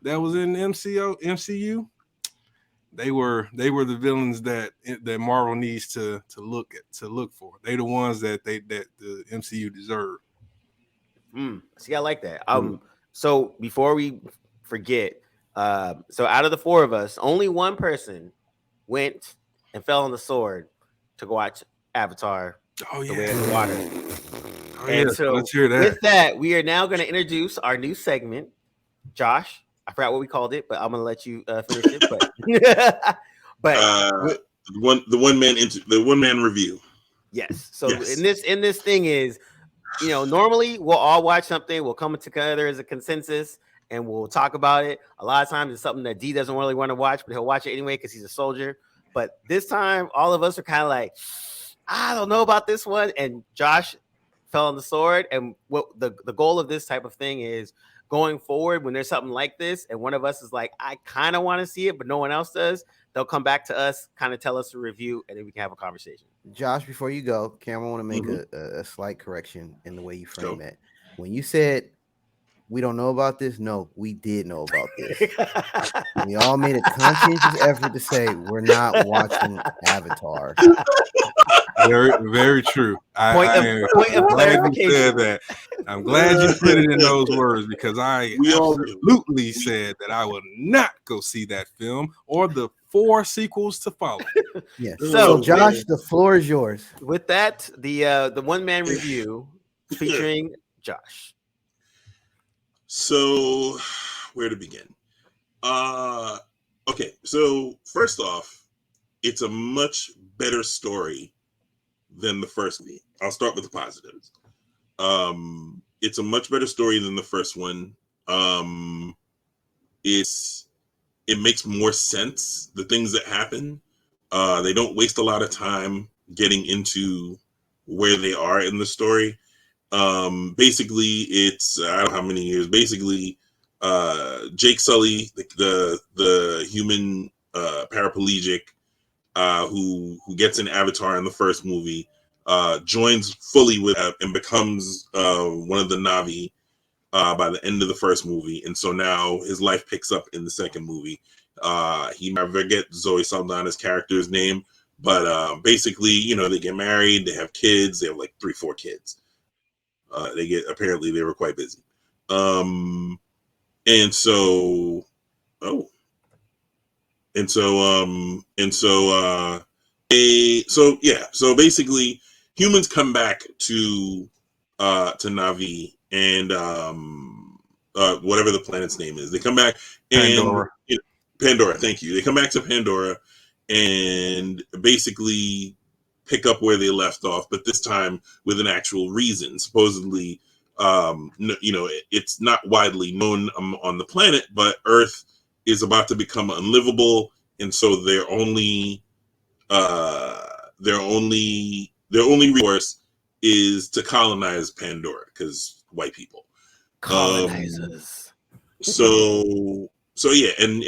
that was in the MCU, they were the villains that Marvel needs to look for. They the ones that the MCU deserve. See, I like that. So before we forget, so out of the four of us, only one person went and fell on the sword to go watch Avatar: The Way of the Water. So let's hear that. With that, we are now going to introduce our new segment. Josh, I forgot what we called it, but I'm gonna let you finish it. But the one man review. Yes. So in this thing is, normally we'll all watch something, we'll come together as a consensus, and we'll talk about it. A lot of times it's something that D doesn't really want to watch, but he'll watch it anyway because he's a soldier. But this time, all of us are kind of like, I don't know about this one. And Josh fell on the sword. And what the goal of this type of thing is, going forward, when there's something like this, and one of us is like, I kind of want to see it, but no one else does, they'll come back to us, kind of tell us a review, and then we can have a conversation. Josh, before you go, Cameron, I want to make a slight correction in the way you frame it. When you said we don't know about this, no, we did know about this. We all made a conscientious effort to say we're not watching Avatar. Very, very true. Point of clarification. That. I'm glad you put it in those words, because I absolutely said that I will not go see that film or the 4 sequels to follow. Yes. So Josh, the floor is yours. With that, the one-man review featuring Josh. So, where to begin? Okay, so first off, it's a much better story than the first one. I'll start with the positives. It's a much better story than the first one. It makes more sense, the things that happen. They don't waste a lot of time getting into where they are in the story. Basically, it's I don't know how many years. Basically, Jake Sully, the human paraplegic who gets an avatar in the first movie, joins fully with and becomes one of the Na'vi by the end of the first movie, and so now his life picks up in the second movie. He might forget Zoe Saldana's character's name, but basically, they get married, they have kids, they have like 3-4 kids. Apparently they were quite busy. So basically humans come back to Na'vi and whatever the planet's name is. They come back and Pandora, thank you. They come back to Pandora and basically pick up where they left off, but this time with an actual reason. Supposedly, it's not widely known on the planet, but Earth is about to become unlivable, and so their only resource is to colonize Pandora, because white people. Colonizers. So yeah, and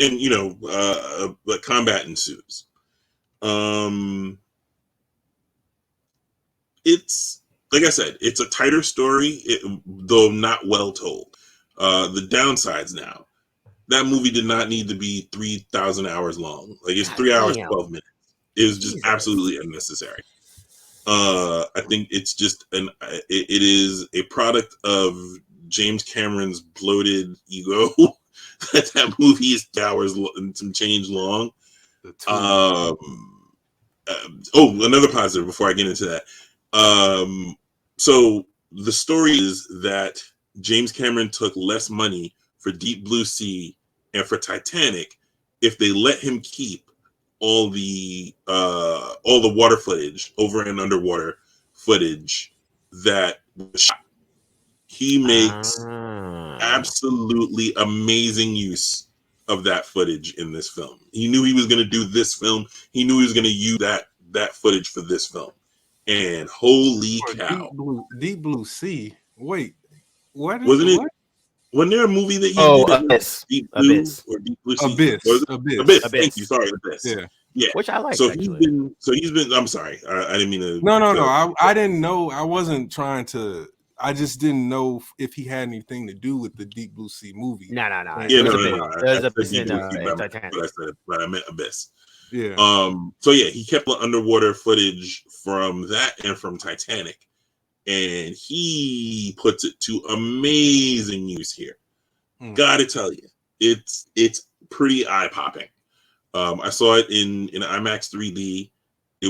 but combat ensues. It's like I said, it's a tighter story, though not well told. The downsides now, that movie did not need to be 3,000 hours long. Like, it's 3 hours, 12 minutes. It was just absolutely unnecessary. I think it's just it is a product of James Cameron's bloated ego. that movie is 2 hours and some change long. Another positive before I get into that. So the story is that James Cameron took less money for Deep Blue Sea and for Titanic if they let him keep all the water footage, over and underwater footage that was shot. He makes absolutely amazing use of that footage in this film. He knew he was going to do this film. He knew he was going to use that footage for this film. And holy cow! Deep Blue Sea. Wait, what? Wasn't there a movie that he did? Abyss. Deep Blue or Deep Blue Sea? Abyss. Thank you. Sorry, Abyss. Yeah. Which I like. So he's been. I'm sorry. I didn't mean to. No. I didn't know. I wasn't trying to. I just didn't know if he had anything to do with the Deep Blue Sea movie. No. Yeah, no. There's Abyss in Titanic. But I meant Abyss. Yeah. So yeah, he kept underwater footage from that and from Titanic, and he puts it to amazing use here. Gotta tell you, it's pretty eye popping. I saw it in IMAX 3D,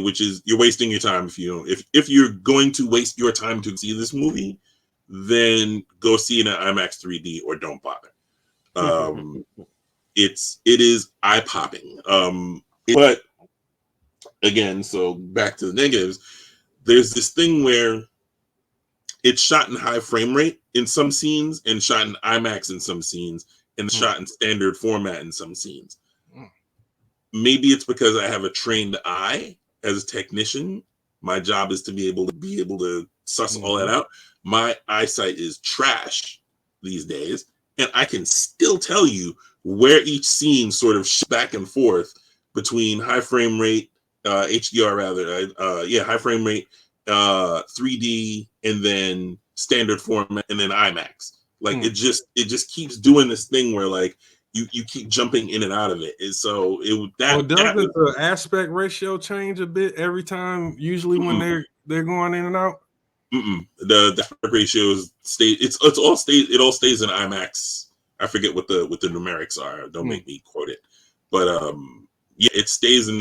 which is, you're wasting your time if you don't. If you're going to waste your time to see this movie, then go see it in IMAX 3D or don't bother. It is eye popping. But again, so back to the negatives, there's this thing where it's shot in high frame rate in some scenes and shot in IMAX in some scenes and shot in standard format in some scenes. Maybe it's because I have a trained eye as a technician. My job is to be able to suss all that out. My eyesight is trash these days, and I can still tell you where each scene sort of back and forth between high frame rate, HDR rather, high frame rate, 3D, and then standard format, and then IMAX. Like it just keeps doing this thing where like you keep jumping in and out of it, and so doesn't the aspect ratio change a bit every time? Usually when they're going in and out. The aspect ratio it all stays in IMAX. I forget what the numerics are. Don't make me quote it, but it stays in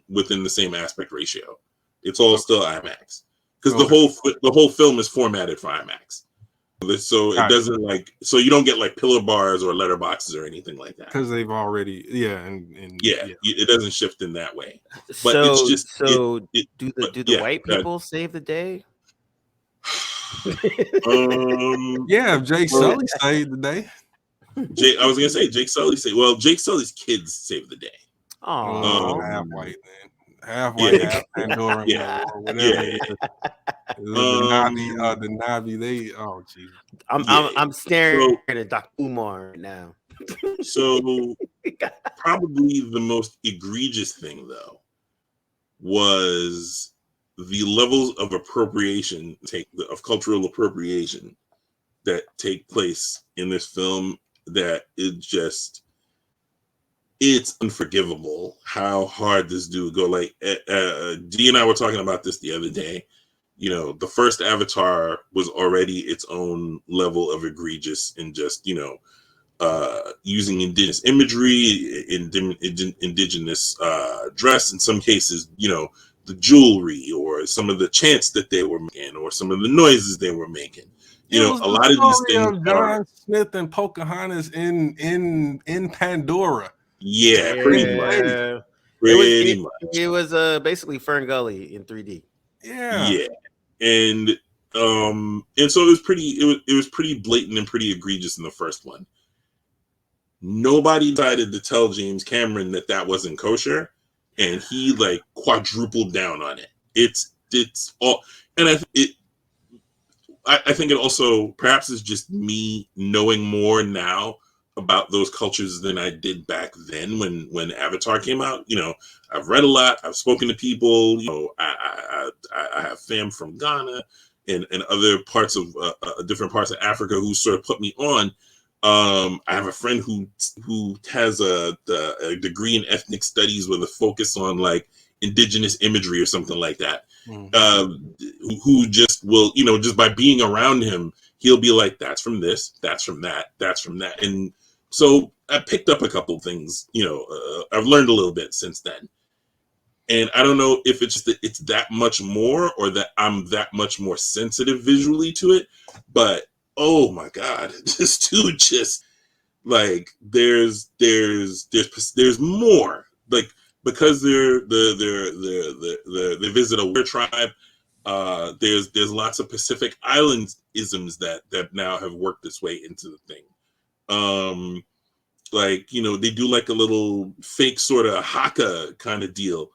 within the same aspect ratio. It's all still IMAX because the whole film is formatted for IMAX. So it doesn't so you don't get like pillar bars or letterboxes or anything like that because they've already it doesn't shift in that way. But so it's just do the white people save the day? If Jake Sully saved the day. I was gonna say Jake Sully Jake Sully's kids saved the day. Half white, man. Half white, half Pandoran, or whatever it is. The Navi, they Jesus. I'm staring at Dr. Umar right now. So probably the most egregious thing though was the levels of appropriation of cultural appropriation that take place in this film, that it's unforgivable how hard this dude go. Like D and I were talking about this the other day. You know, the first Avatar was already its own level of egregious in just, using indigenous imagery, indigenous dress, in some cases, the jewelry or some of the chants that they were making or some of the noises they were making. A lot of these things John Smith and Pocahontas in Pandora. Yeah, pretty much. It was basically Fern Gully in 3D. Yeah. And so it was pretty blatant and pretty egregious in the first one. Nobody decided to tell James Cameron that wasn't kosher, and he like quadrupled down on it. It's all, and I think it also perhaps is just me knowing more now about those cultures than I did back then when Avatar came out. I've read a lot. I've spoken to people. I have fam from Ghana and other parts of different parts of Africa who sort of put me on. I have a friend who has a degree in ethnic studies with a focus on like indigenous imagery or something like that. Who just will, just by being around him, he'll be like, that's from this, that's from that, that's from that. And so I picked up a couple things, I've learned a little bit since then. And I don't know if it's just that it's that much more or that I'm that much more sensitive visually to it, but oh my God, this dude just like, there's more, like, because they visit a weird tribe. There's lots of Pacific Island isms that now have worked its way into the thing. Like, they do like a little fake sort of haka kind of deal.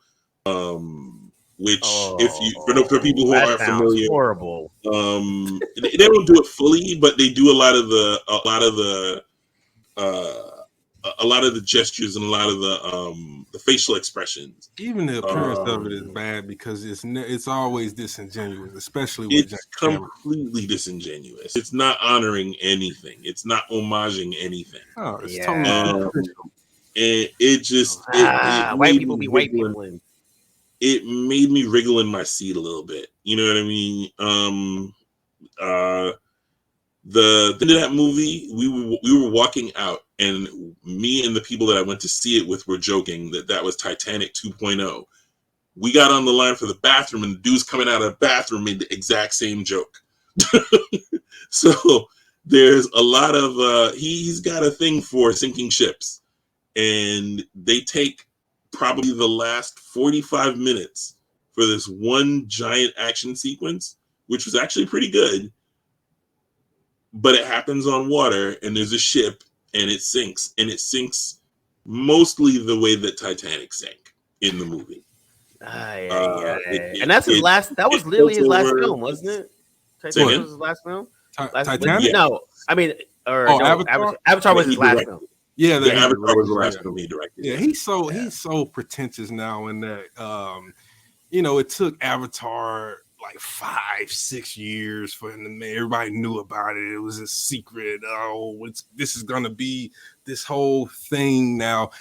Which if you for people who aren't familiar, horrible. They don't do it fully, but they do a lot of the gestures and a lot of the facial expressions. Even the appearance of it is bad because it's always disingenuous, especially with it's completely disingenuous. It's not honoring anything. It's not homaging anything. Oh, it's totally and it just white people be white people. It made me wriggle in my seat a little bit. You know what I mean? The end of that movie, we were walking out, and me and the people that I went to see it with were joking that was Titanic 2.0. We got on the line for the bathroom, and the dude's coming out of the bathroom made the exact same joke. So there's a lot of he's got a thing for sinking ships, and they take probably the last 45 minutes for this one giant action sequence, which was actually pretty good. But it happens on water, and there's a ship, and it sinks mostly the way that Titanic sank in the movie. And that's his last. That was literally his last film, wasn't it? Titanic was his last film. Titanic? No, I mean, Avatar was his last film. Yeah, Avatar was the last film he directed. Yeah, he's so pretentious now in that it took Avatar like 5-6 years for him to make. Everybody knew about it. It was a secret. This is gonna be this whole thing now.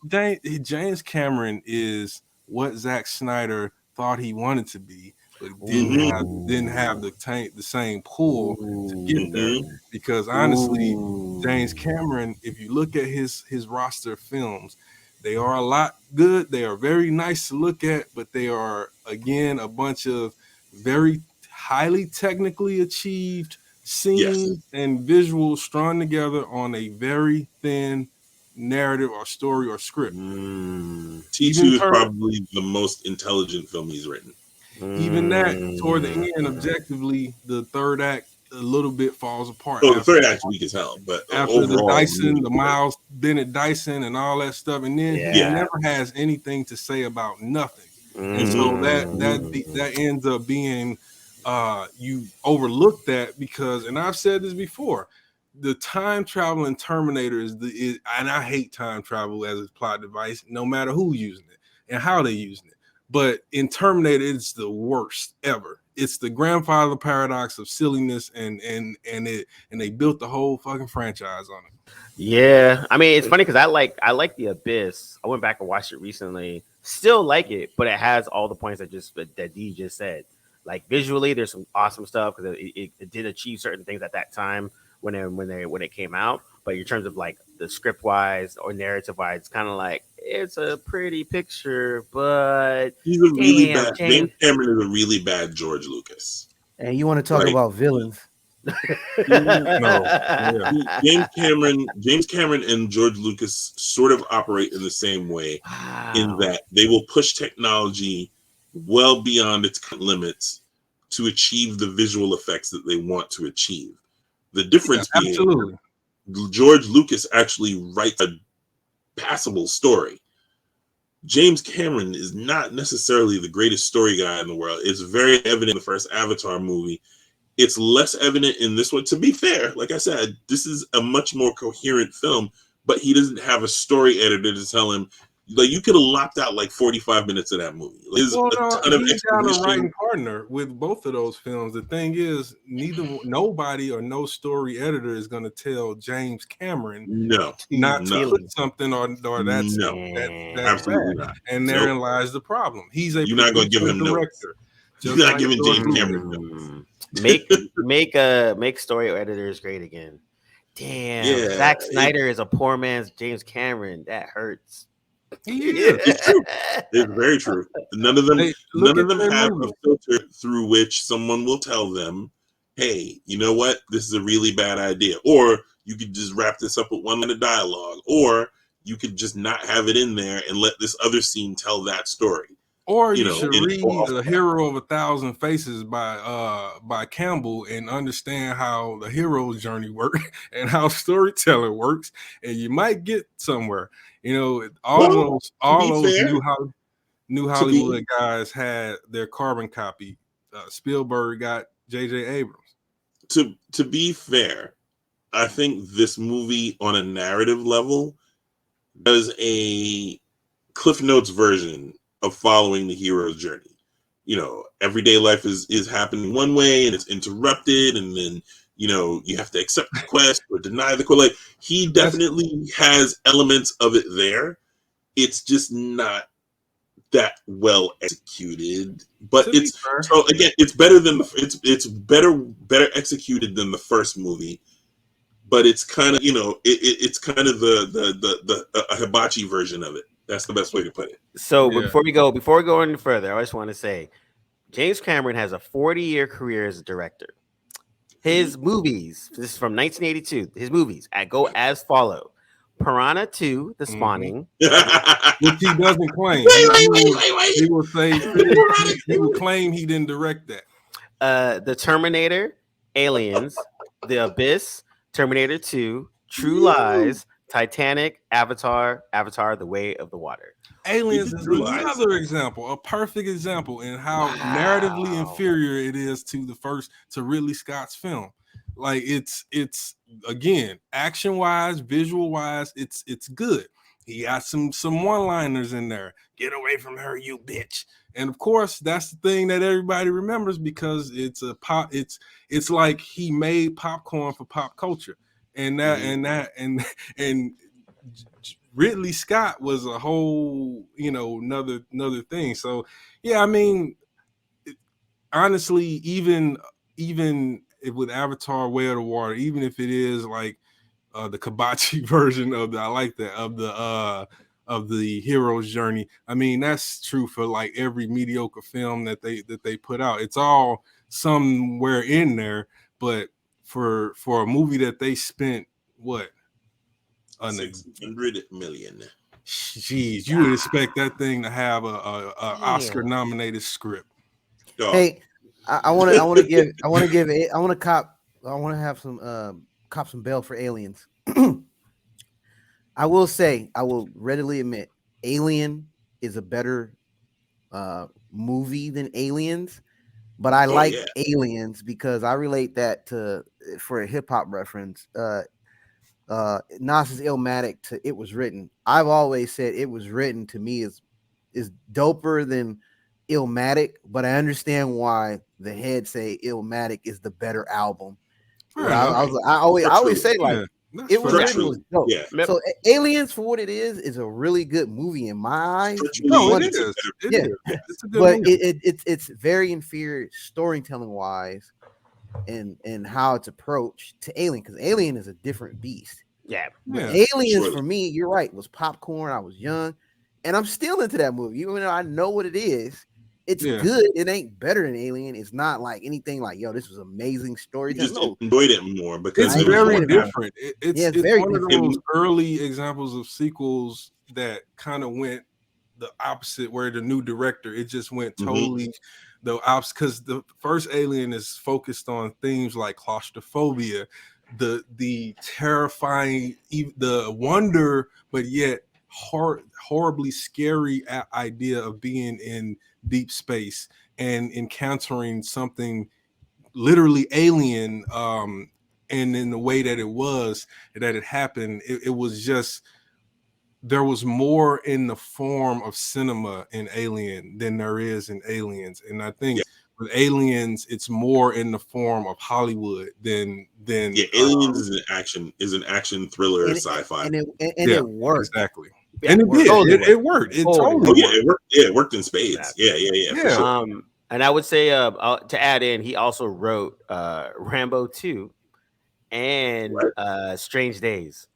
James Cameron is what Zack Snyder thought he wanted to be, but didn't have the same pull to get there. Because honestly, James Cameron, if you look at his roster of films, they are a lot good. They are very nice to look at, but they are, again, a bunch of very highly technically achieved scenes and visuals strung together on a very thin narrative or story or script. T2 is probably the most intelligent film he's written. Even that, toward the end, objectively, the third act a little bit falls apart. Oh, the third act weak as hell, but after overall, the Miles Bennett Dyson and all that stuff, and then he never has anything to say about nothing, and so that ends up being you overlook that because, and I've said this before, the time travel in Terminator is and I hate time travel as a plot device, no matter who's using it and how they're using it. But in Terminator, it's the worst ever. It's the grandfather paradox of silliness, and they built the whole fucking franchise on it. Yeah, I mean, it's funny because I like The Abyss. I went back and watched it recently. Still like it, but it has all the points that D just said. Like visually, there's some awesome stuff because it did achieve certain things at that time when it came out. But in terms of like the script wise or narrative wise, it's kind of like it's a pretty picture, but he's a really bad. James Cameron is a really bad George Lucas. And you want to talk about villains? James Cameron and George Lucas sort of operate in the same way, in that they will push technology well beyond its limits to achieve the visual effects that they want to achieve. The difference being, George Lucas actually writes a passable story. James Cameron is not necessarily the greatest story guy in the world. It's very evident in the first Avatar movie. It's less evident in this one. To be fair, like I said, this is a much more coherent film, but he doesn't have a story editor to tell him, like, you could have lopped out like 45 minutes of that movie. He's got a writing partner with both of those films. The thing is, nobody or no story editor is going to tell James Cameron not to put something or that's absolutely bad. Not. And therein lies the problem. You're not going to give him director. You're not giving James Cameron notes. Make story editors great again. Damn, Zack Snyder is a poor man's James Cameron. That hurts. Yeah, it's true. It's very true. None of them have a filter through which someone will tell them, hey, you know what? This is a really bad idea. Or you could just wrap this up with one line of dialogue. Or you could just not have it in there and let this other scene tell that story. Or you should read The Hero of 1,000 Faces by Campbell and understand how the hero's journey works and how storytelling works, and you might get somewhere. All those new Hollywood guys had their carbon copy. Spielberg got J.J. Abrams. To be fair, I think this movie on a narrative level does a Cliff Notes version of following the hero's journey. Everyday life is happening one way and it's interrupted, and then you have to accept the quest or deny the quest. Like, he definitely has elements of it there. It's just not that well executed. But it's better than it's better executed than the first movie. But it's kind of it's kind of the hibachi version of it. That's the best way to put it. So before we go any further, I just want to say James Cameron has a 40-year career as a director. His movies, this is from 1982, his movies go as follow: Piranha 2, The Spawning. Which he doesn't claim. He will say he will claim he didn't direct that. The Terminator, Aliens, The Abyss, Terminator 2, True Lies, Titanic, Avatar, The Way of the Water. Aliens is another example, a perfect example in how narratively inferior it is to the first, to Ridley Scott's film. Like it's again, action wise, visual wise, it's good. He got some one-liners in there. Get away from her, you bitch. And of course, that's the thing that everybody remembers because it's a pop. It's like he made popcorn for pop culture, and and Ridley Scott was a whole, another thing. So yeah, I mean, honestly, even with Avatar: Way of the Water, even if it is like the Kabachi version of the hero's journey. I mean, that's true for like every mediocre film that they put out. It's all somewhere in there, but for a movie that they spent what $600 million. Jeez, you would expect that thing to have a Oscar nominated script. Hey, I want to have some cop some bail for Aliens. I will readily admit, Alien is a better movie than Aliens, but I like Aliens because I relate that to, for a hip hop reference, Nas's Illmatic to It Was Written. I've always said It Was Written to me is doper than Illmatic, but I understand why the heads say Illmatic is the better album. I always say like It Was Written was dope. Yeah. So Aliens, for what it is a really good movie in my eyes. No, it is. It's a good but movie. It's very inferior storytelling wise, and how it's approached to Alien, because Alien is a different beast. Yeah. Aliens for me, you're right, was popcorn. I was young, and I'm still into that movie, even though I know what it is. It's good. It ain't better than Alien. It's not like anything like, yo, this was amazing story. You just enjoyed it more because it's very different. It's very one of those early examples of sequels that kind of went the opposite, where the new director, it just went totally the opposite, because the first Alien is focused on themes like claustrophobia, the terrifying, the wonder, but yet horribly scary idea of being in deep space and encountering something literally alien, and in the way that it happened, it was just, there was more in the form of cinema in Alien than there is in Aliens. And I think with Aliens, it's more in the form of Hollywood than Aliens is an action thriller, sci-fi, and it worked exactly. Yeah, and it worked. It totally worked. It worked in spades. Yeah. For sure. And I would say to add in, he also wrote Rambo 2 and Strange Days,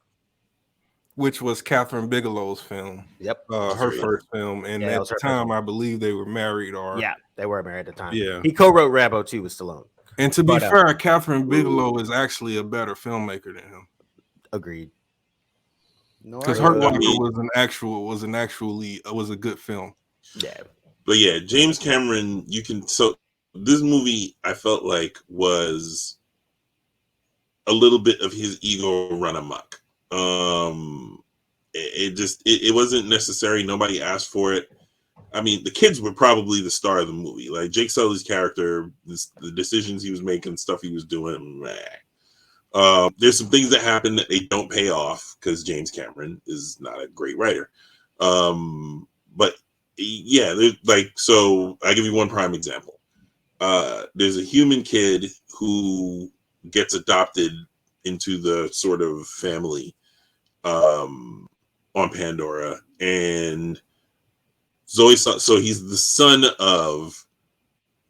which was Catherine Bigelow's film. Yep, her first film, and at the time, I believe they were married. They were married at the time. Yeah, he co-wrote Rambo 2 with Stallone. And to be fair, Catherine Bigelow is actually a better filmmaker than him. Agreed. Because Hurt Locker was a good film. Yeah. But yeah, James Cameron, this movie I felt like was a little bit of his ego run amok. It wasn't necessary. Nobody asked for it. I mean, the kids were probably the star of the movie. Like Jake Sully's character, the decisions he was making, stuff he was doing. There's some things that happen that they don't pay off because James Cameron is not a great writer. But yeah, so I give you one prime example. There's a human kid who gets adopted into the sort of family on Pandora, and Zoe. So he's the son of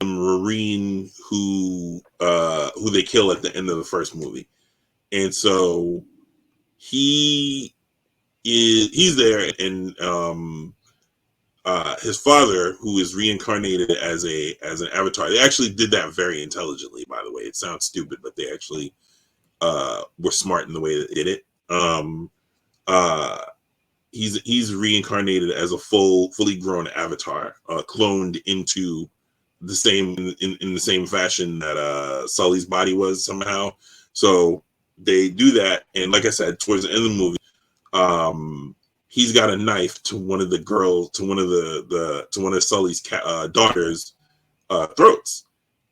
a Marine who they kill at the end of the first movie, and so he's there, and his father, who is reincarnated as an avatar. They actually did that very intelligently, by the way. It sounds stupid, but they actually were smart in the way that they did it. He's reincarnated as a fully grown avatar, cloned into the same in the same fashion that Sully's body was somehow. So they do that, and like I said, towards the end of the movie, he's got a knife to one of the girls, to one of Sully's daughters' throats,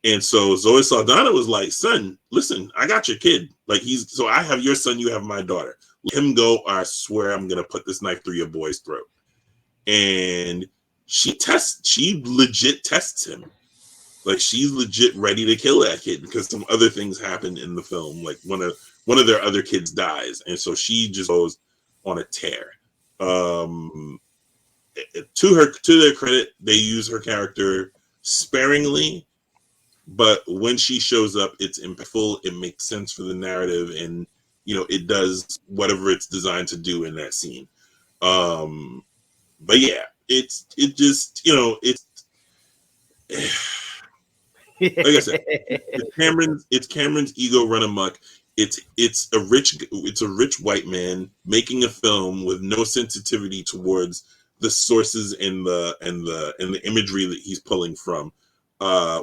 And so Zoe Saldana was like, son, listen, I got your kid. Like so I have your son, you have my daughter. Let him go, or I swear I'm going to put this knife through your boy's throat. And she legit tests him. Like she's legit ready to kill that kid because some other things happen in the film. Like one of their other kids dies. And so she just goes on a tear. To their credit, they use her character sparingly, but when she shows up, it's impactful. It makes sense for the narrative, and it does whatever it's designed to do in that scene. But yeah, it just it's like I said, it's Cameron's ego run amok. It's a rich white man making a film with no sensitivity towards the sources and the imagery that he's pulling from,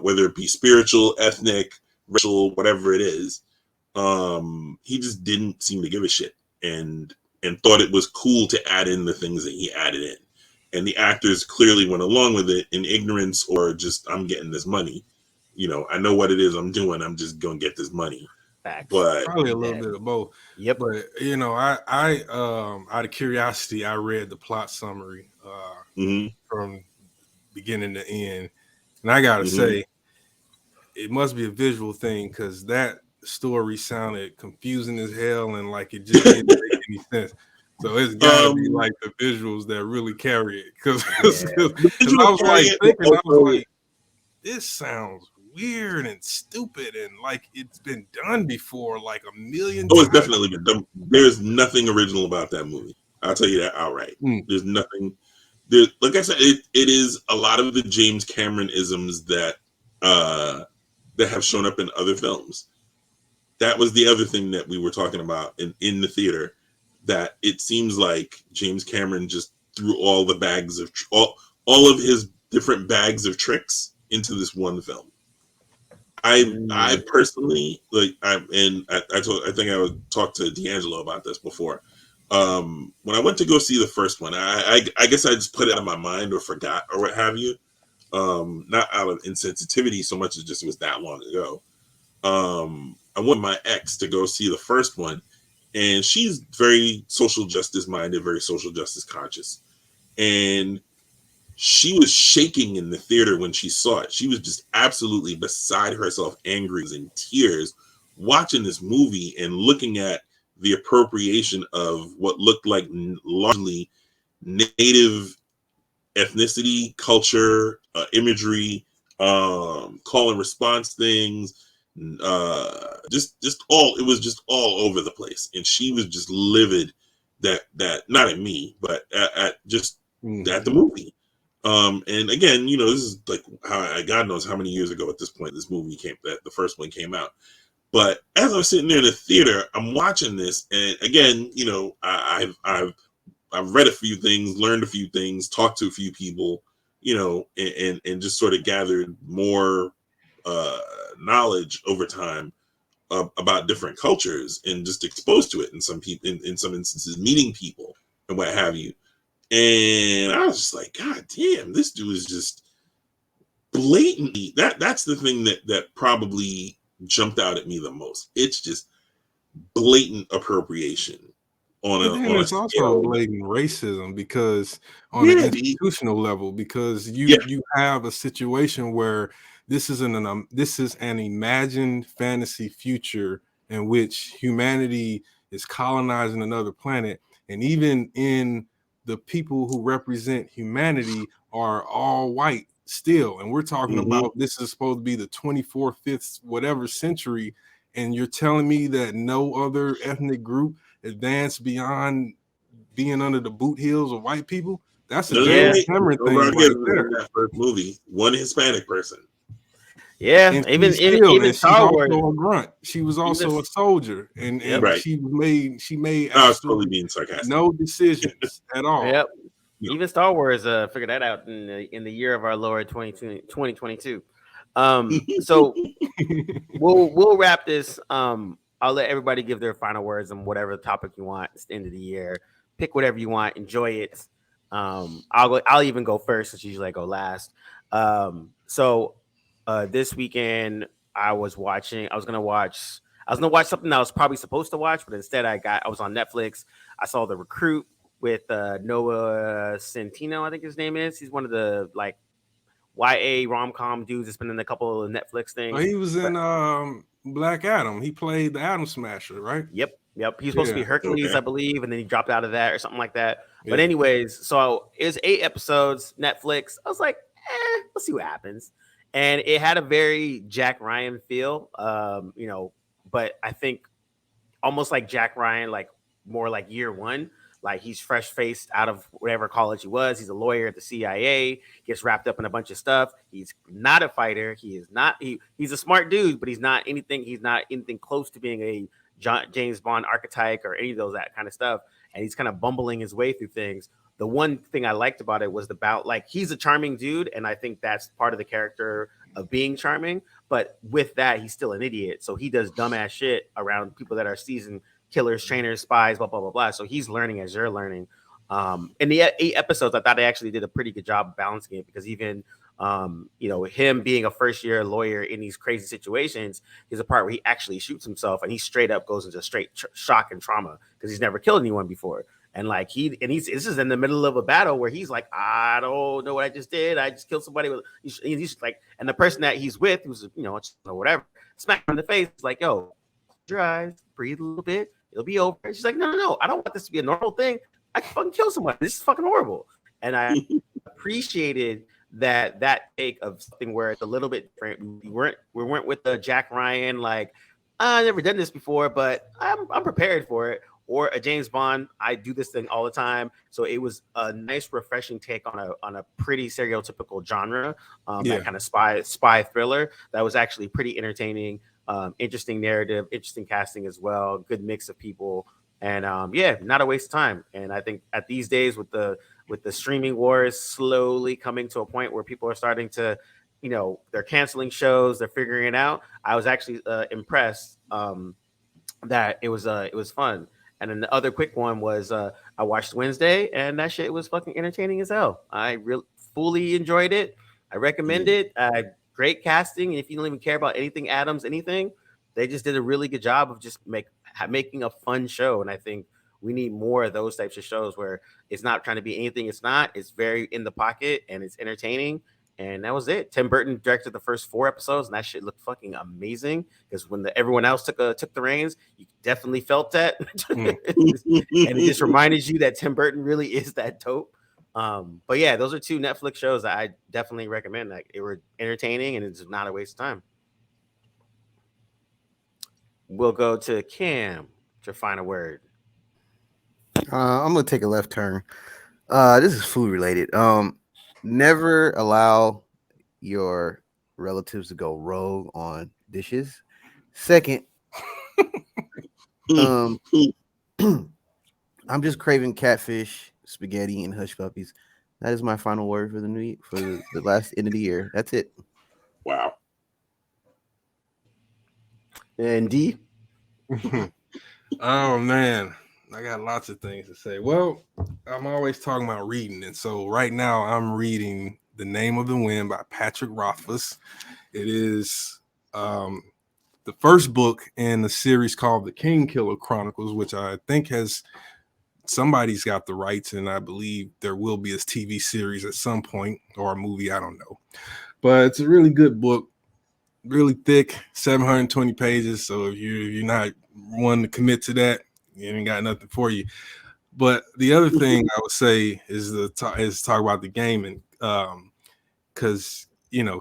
whether it be spiritual, ethnic, racial, whatever it is. He just didn't seem to give a shit and thought it was cool to add in the things that he added in. And the actors clearly went along with it in ignorance or just, I'm getting this money. I know what it is I'm doing. I'm just going to get this money. Facts. But probably a little bit of both. Yep. But I out of curiosity, I read the plot summary from beginning to end, and I gotta say, it must be a visual thing because that story sounded confusing as hell, and like it just didn't make any sense. So it's gotta be like the visuals that really carry it. Because I was like thinking, I was like, this sounds weird and stupid and like it's been done before like a million times. It's definitely been done. There's nothing original about that movie. I'll tell you that outright. There's nothing. Like I said, it is a lot of the James Cameron isms that have shown up in other films. That was the other thing that we were talking about in the theater, that it seems like James Cameron just threw all the bags of all of his different bags of tricks into this one film. I personally I think I talked to D'Angelo about this before. When I went to go see the first one, I guess I just put it out of my mind or forgot or what have you. Not out of insensitivity so much as just it was that long ago. I went with my ex to go see the first one, and she's very social justice minded, very social justice conscious, and she was shaking in the theater when she saw it. She was just absolutely beside herself, angry, in tears, watching this movie and looking at the appropriation of what looked like largely native ethnicity, culture, imagery, call and response things, it was just all over the place. And she was just livid that not at me, but at the movie. And again, this is like God knows how many years ago at this point this movie the first one came out. But as I was sitting there in the theater, I'm watching this, and again, I've read a few things, learned a few things, talked to a few people, and just sort of gathered more knowledge over time about different cultures and just exposed to it in some people, in some instances, meeting people and what have you. And I was just like, God damn, this dude is just blatantly, that's the thing that probably jumped out at me the most. It's just blatant appropriation it's also blatant racism because on an institutional level, because you have a situation where this is an imagined fantasy future in which humanity is colonizing another planet, and even in the people who represent humanity are all white still, and we're talking about this is supposed to be the 24th, 5th, whatever century, and you're telling me that no other ethnic group advanced beyond being under the boot heels of white people? That's a James Cameron thing right there. That first movie, one Hispanic person. Yeah, and even Star Wars. Also a grunt. She was also a soldier, and she made absolutely being sarcastic. No decisions at all. Yep. Even Star Wars figured that out in the year of our Lord 2022. So we'll wrap this. I'll let everybody give their final words on whatever topic you want. It's the end of the year. Pick whatever you want. Enjoy it. I'll even go first since usually I go last. So this weekend I was gonna watch something I was probably supposed to watch, but instead I was on Netflix. I saw The Recruit with Noah Centineo, I think his name is. He's one of the like YA rom-com dudes that's been in a couple of Netflix things. Oh, he was in Black Adam. He played the Atom Smasher, right? Yep. He's supposed to be Hercules, I believe, and then he dropped out of that or something like that. But anyways, so it was 8 episodes, Netflix. I was like, let's see what happens. And it had a very Jack Ryan feel, but I think almost like Jack Ryan, like more like year one. Like he's fresh faced out of whatever college he was. He's a lawyer at the CIA, gets wrapped up in a bunch of stuff. He's not a fighter. He's a smart dude, but he's not anything close to being a James Bond archetype or any of those, that kind of stuff. And he's kind of bumbling his way through things. The one thing I liked about it was like he's a charming dude, and I think that's part of the character of being charming. But with that, he's still an idiot. So he does dumbass shit around people that are seasoned killers, trainers, spies, blah, blah, blah, blah. So he's learning as you're learning. In the 8 episodes, I thought they actually did a pretty good job of balancing it, because even, him being a first-year lawyer in these crazy situations, there's a part where he actually shoots himself, and he straight up goes into straight shock and trauma because he's never killed anyone before. And like this is in the middle of a battle where he's like, I don't know what I just did. I just killed somebody he's like, and the person that he's with, who's, whatever, smack him in the face, like, yo, close your eyes, breathe a little bit, it'll be over. And she's like, no, I don't want this to be a normal thing. I can fucking kill someone. This is fucking horrible. And I appreciated that take of something where it's a little bit different. We weren't with the Jack Ryan, like, I've never done this before, but I'm prepared for it. Or a James Bond, I do this thing all the time. So it was a nice, refreshing take on a pretty stereotypical genre, that kind of spy thriller that was actually pretty entertaining, interesting narrative, interesting casting as well, good mix of people, and not a waste of time. And I think at these days with the streaming wars slowly coming to a point where people are starting to, they're canceling shows, they're figuring it out. I was actually impressed that it was fun. And then the other quick one was I watched Wednesday, and that shit was fucking entertaining as hell. I really fully enjoyed it. I recommend it. Great casting. If you don't even care about anything Adams, anything, they just did a really good job of just making a fun show. And I think we need more of those types of shows where it's not trying to be anything it's not. It's very in the pocket and it's entertaining. And that was it. Tim Burton directed the first 4 episodes, and that shit looked fucking amazing. Because when everyone else took the reins, you definitely felt that, and it just reminded you that Tim Burton really is that dope. But yeah, those are 2 Netflix shows that I definitely recommend. Like, they were entertaining, and it's not a waste of time. We'll go to Cam to find a word. I'm gonna take a left turn. This is food related. Never allow your relatives to go rogue on dishes. Second, I'm just craving catfish, spaghetti, and hush puppies. That is my final word for the last end of the year. That's it. Wow. And D. Oh man, I got lots of things to say. Well, I'm always talking about reading, and so right now I'm reading The Name of the Wind by Patrick Rothfuss. It is the first book in the series called The Kingkiller Chronicles, which I think somebody's got the rights, and I believe there will be a TV series at some point, or a movie, I don't know. But it's a really good book, really thick, 720 pages. So if you're not one to commit to that, you ain't got nothing for you. But the other thing I would say is talk about the gaming, because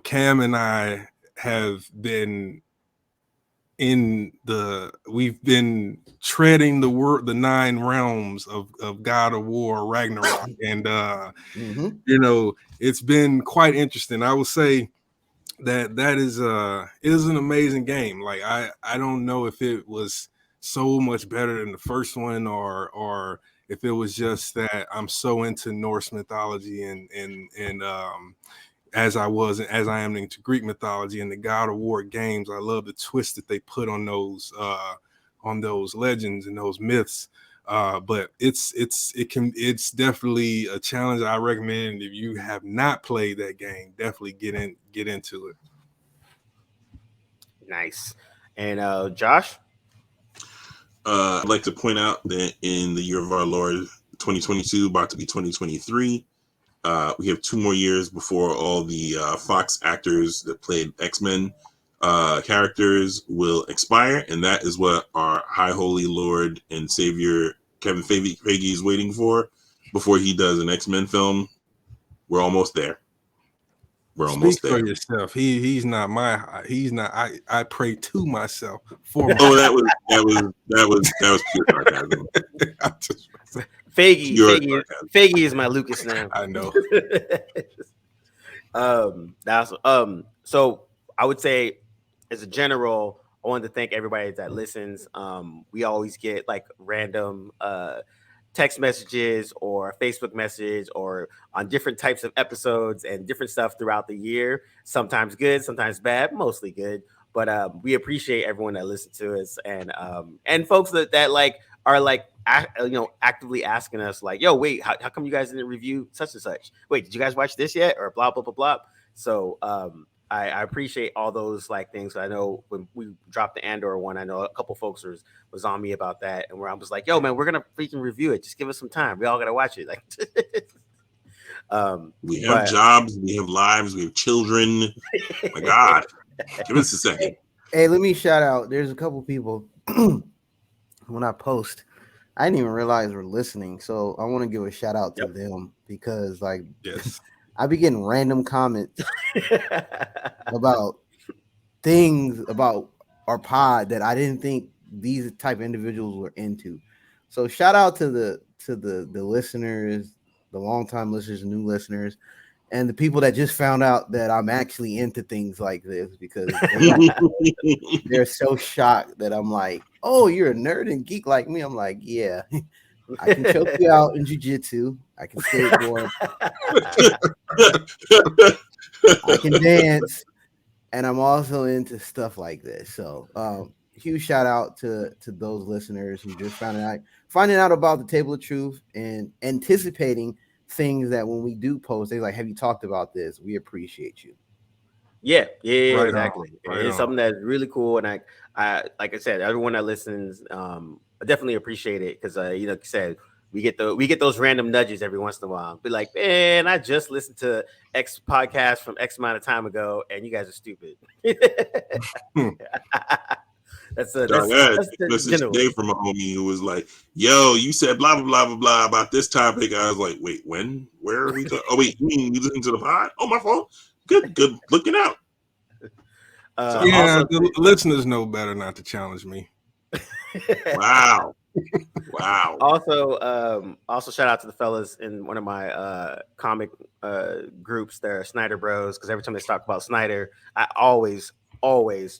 Cam and I have been we've been treading the 9 realms of God of War Ragnarok, and it's been quite interesting. I would say that it is an amazing game. Like I don't know if it was so much better than the first one, or if it was just that I'm so into Norse mythology and as I am into Greek mythology and the God of War games. I love the twist that they put on those legends and those myths. But it's definitely a challenge. I recommend, if you have not played that game, definitely get into it. Nice. And Josh? I'd like to point out that in the year of our Lord 2022, about to be 2023, we have 2 more years before all the Fox actors that played X-Men characters will expire, and that is what our High Holy Lord and Savior Kevin Feige is waiting for before he does an X-Men film. We're almost there. Speak for yourself. He's not. I pray to myself for myself. Oh, that was pure sarcasm. Feige is my Lucas now. I know. So I would say, as a general, I wanted to thank everybody that listens. We always get like random text messages or Facebook message or on different types of episodes and different stuff throughout the year. Sometimes good, sometimes bad, mostly good. But we appreciate everyone that listens to us and folks that like are like actively asking us like, yo, wait, how come you guys didn't review such and such? Wait, did you guys watch this yet? Or blah blah blah blah. So I appreciate all those like things. I know when we dropped the Andor one, I know a couple folks was on me about that, and where I was like, "Yo, man, we're gonna freaking review it. Just give us some time. We all gotta watch it." Like, we have jobs, we have lives, we have children. My God, give us a second. Hey, let me shout out. There's a couple people when I post, I didn't even realize we're listening, so I want to give a shout out to them because, like, yes. I be getting random comments about things about our pod that I didn't think these type of individuals were into. So shout out to the listeners, the longtime listeners, new listeners, and the people that just found out that I'm actually into things like this because they're so shocked that I'm like, oh, you're a nerd and geek like me. I'm like, yeah. I can choke you out in jiu-jitsu. I can skateboard. I can dance. And I'm also into stuff like this. So huge shout out to those listeners who just finding out about the Table of Truth and anticipating things that when we do post, they're like, have you talked about this? We appreciate you. Yeah, right exactly. It's something that's really cool. And I like I said, everyone that listens, I definitely appreciate it because like you said, we get those random nudges every once in a while. Be like, man, I just listened to X podcast from X amount of time ago, and you guys are stupid. That's message today from a homie who was like, "Yo, you said blah blah blah blah blah about this topic." I was like, "Wait, when? Where are we talking? Oh wait, you mean you listen to the pod? Oh, my fault. Good, looking out." The listeners know better not to challenge me. Wow. Also shout out to the fellas in one of my comic groups there, Snyder Bros, because every time they talk about Snyder, I always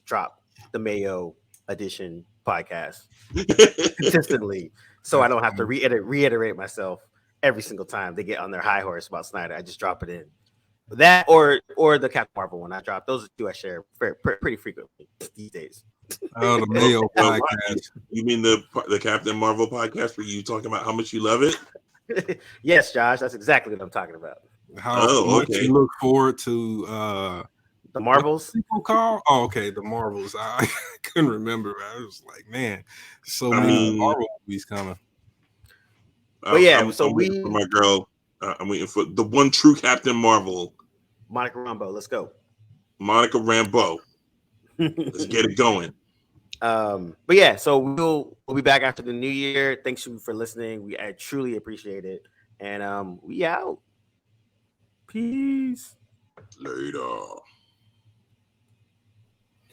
drop the Mayo Edition podcast consistently, so I don't have to reiterate myself every single time they get on their high horse about Snyder. I just drop it in. That or the Captain Marvel one I drop. Those are two I share pretty frequently these days. Oh, the Mayo podcast. You mean the Captain Marvel podcast where you talking about how much you love it? Yes, Josh, that's exactly what I'm talking about. How much you look forward to the Marvels? People call? Oh, okay, the Marvels. I couldn't remember. I was like, man, so many Marvel movies coming. But yeah, I'm waiting for my girl. I'm waiting for the one true Captain Marvel, Monica Rambeau. Let's go, Monica Rambeau. Let's get it going. But yeah, so we'll be back after the new year. Thanks for listening. I truly appreciate it, and we out. Peace. Later.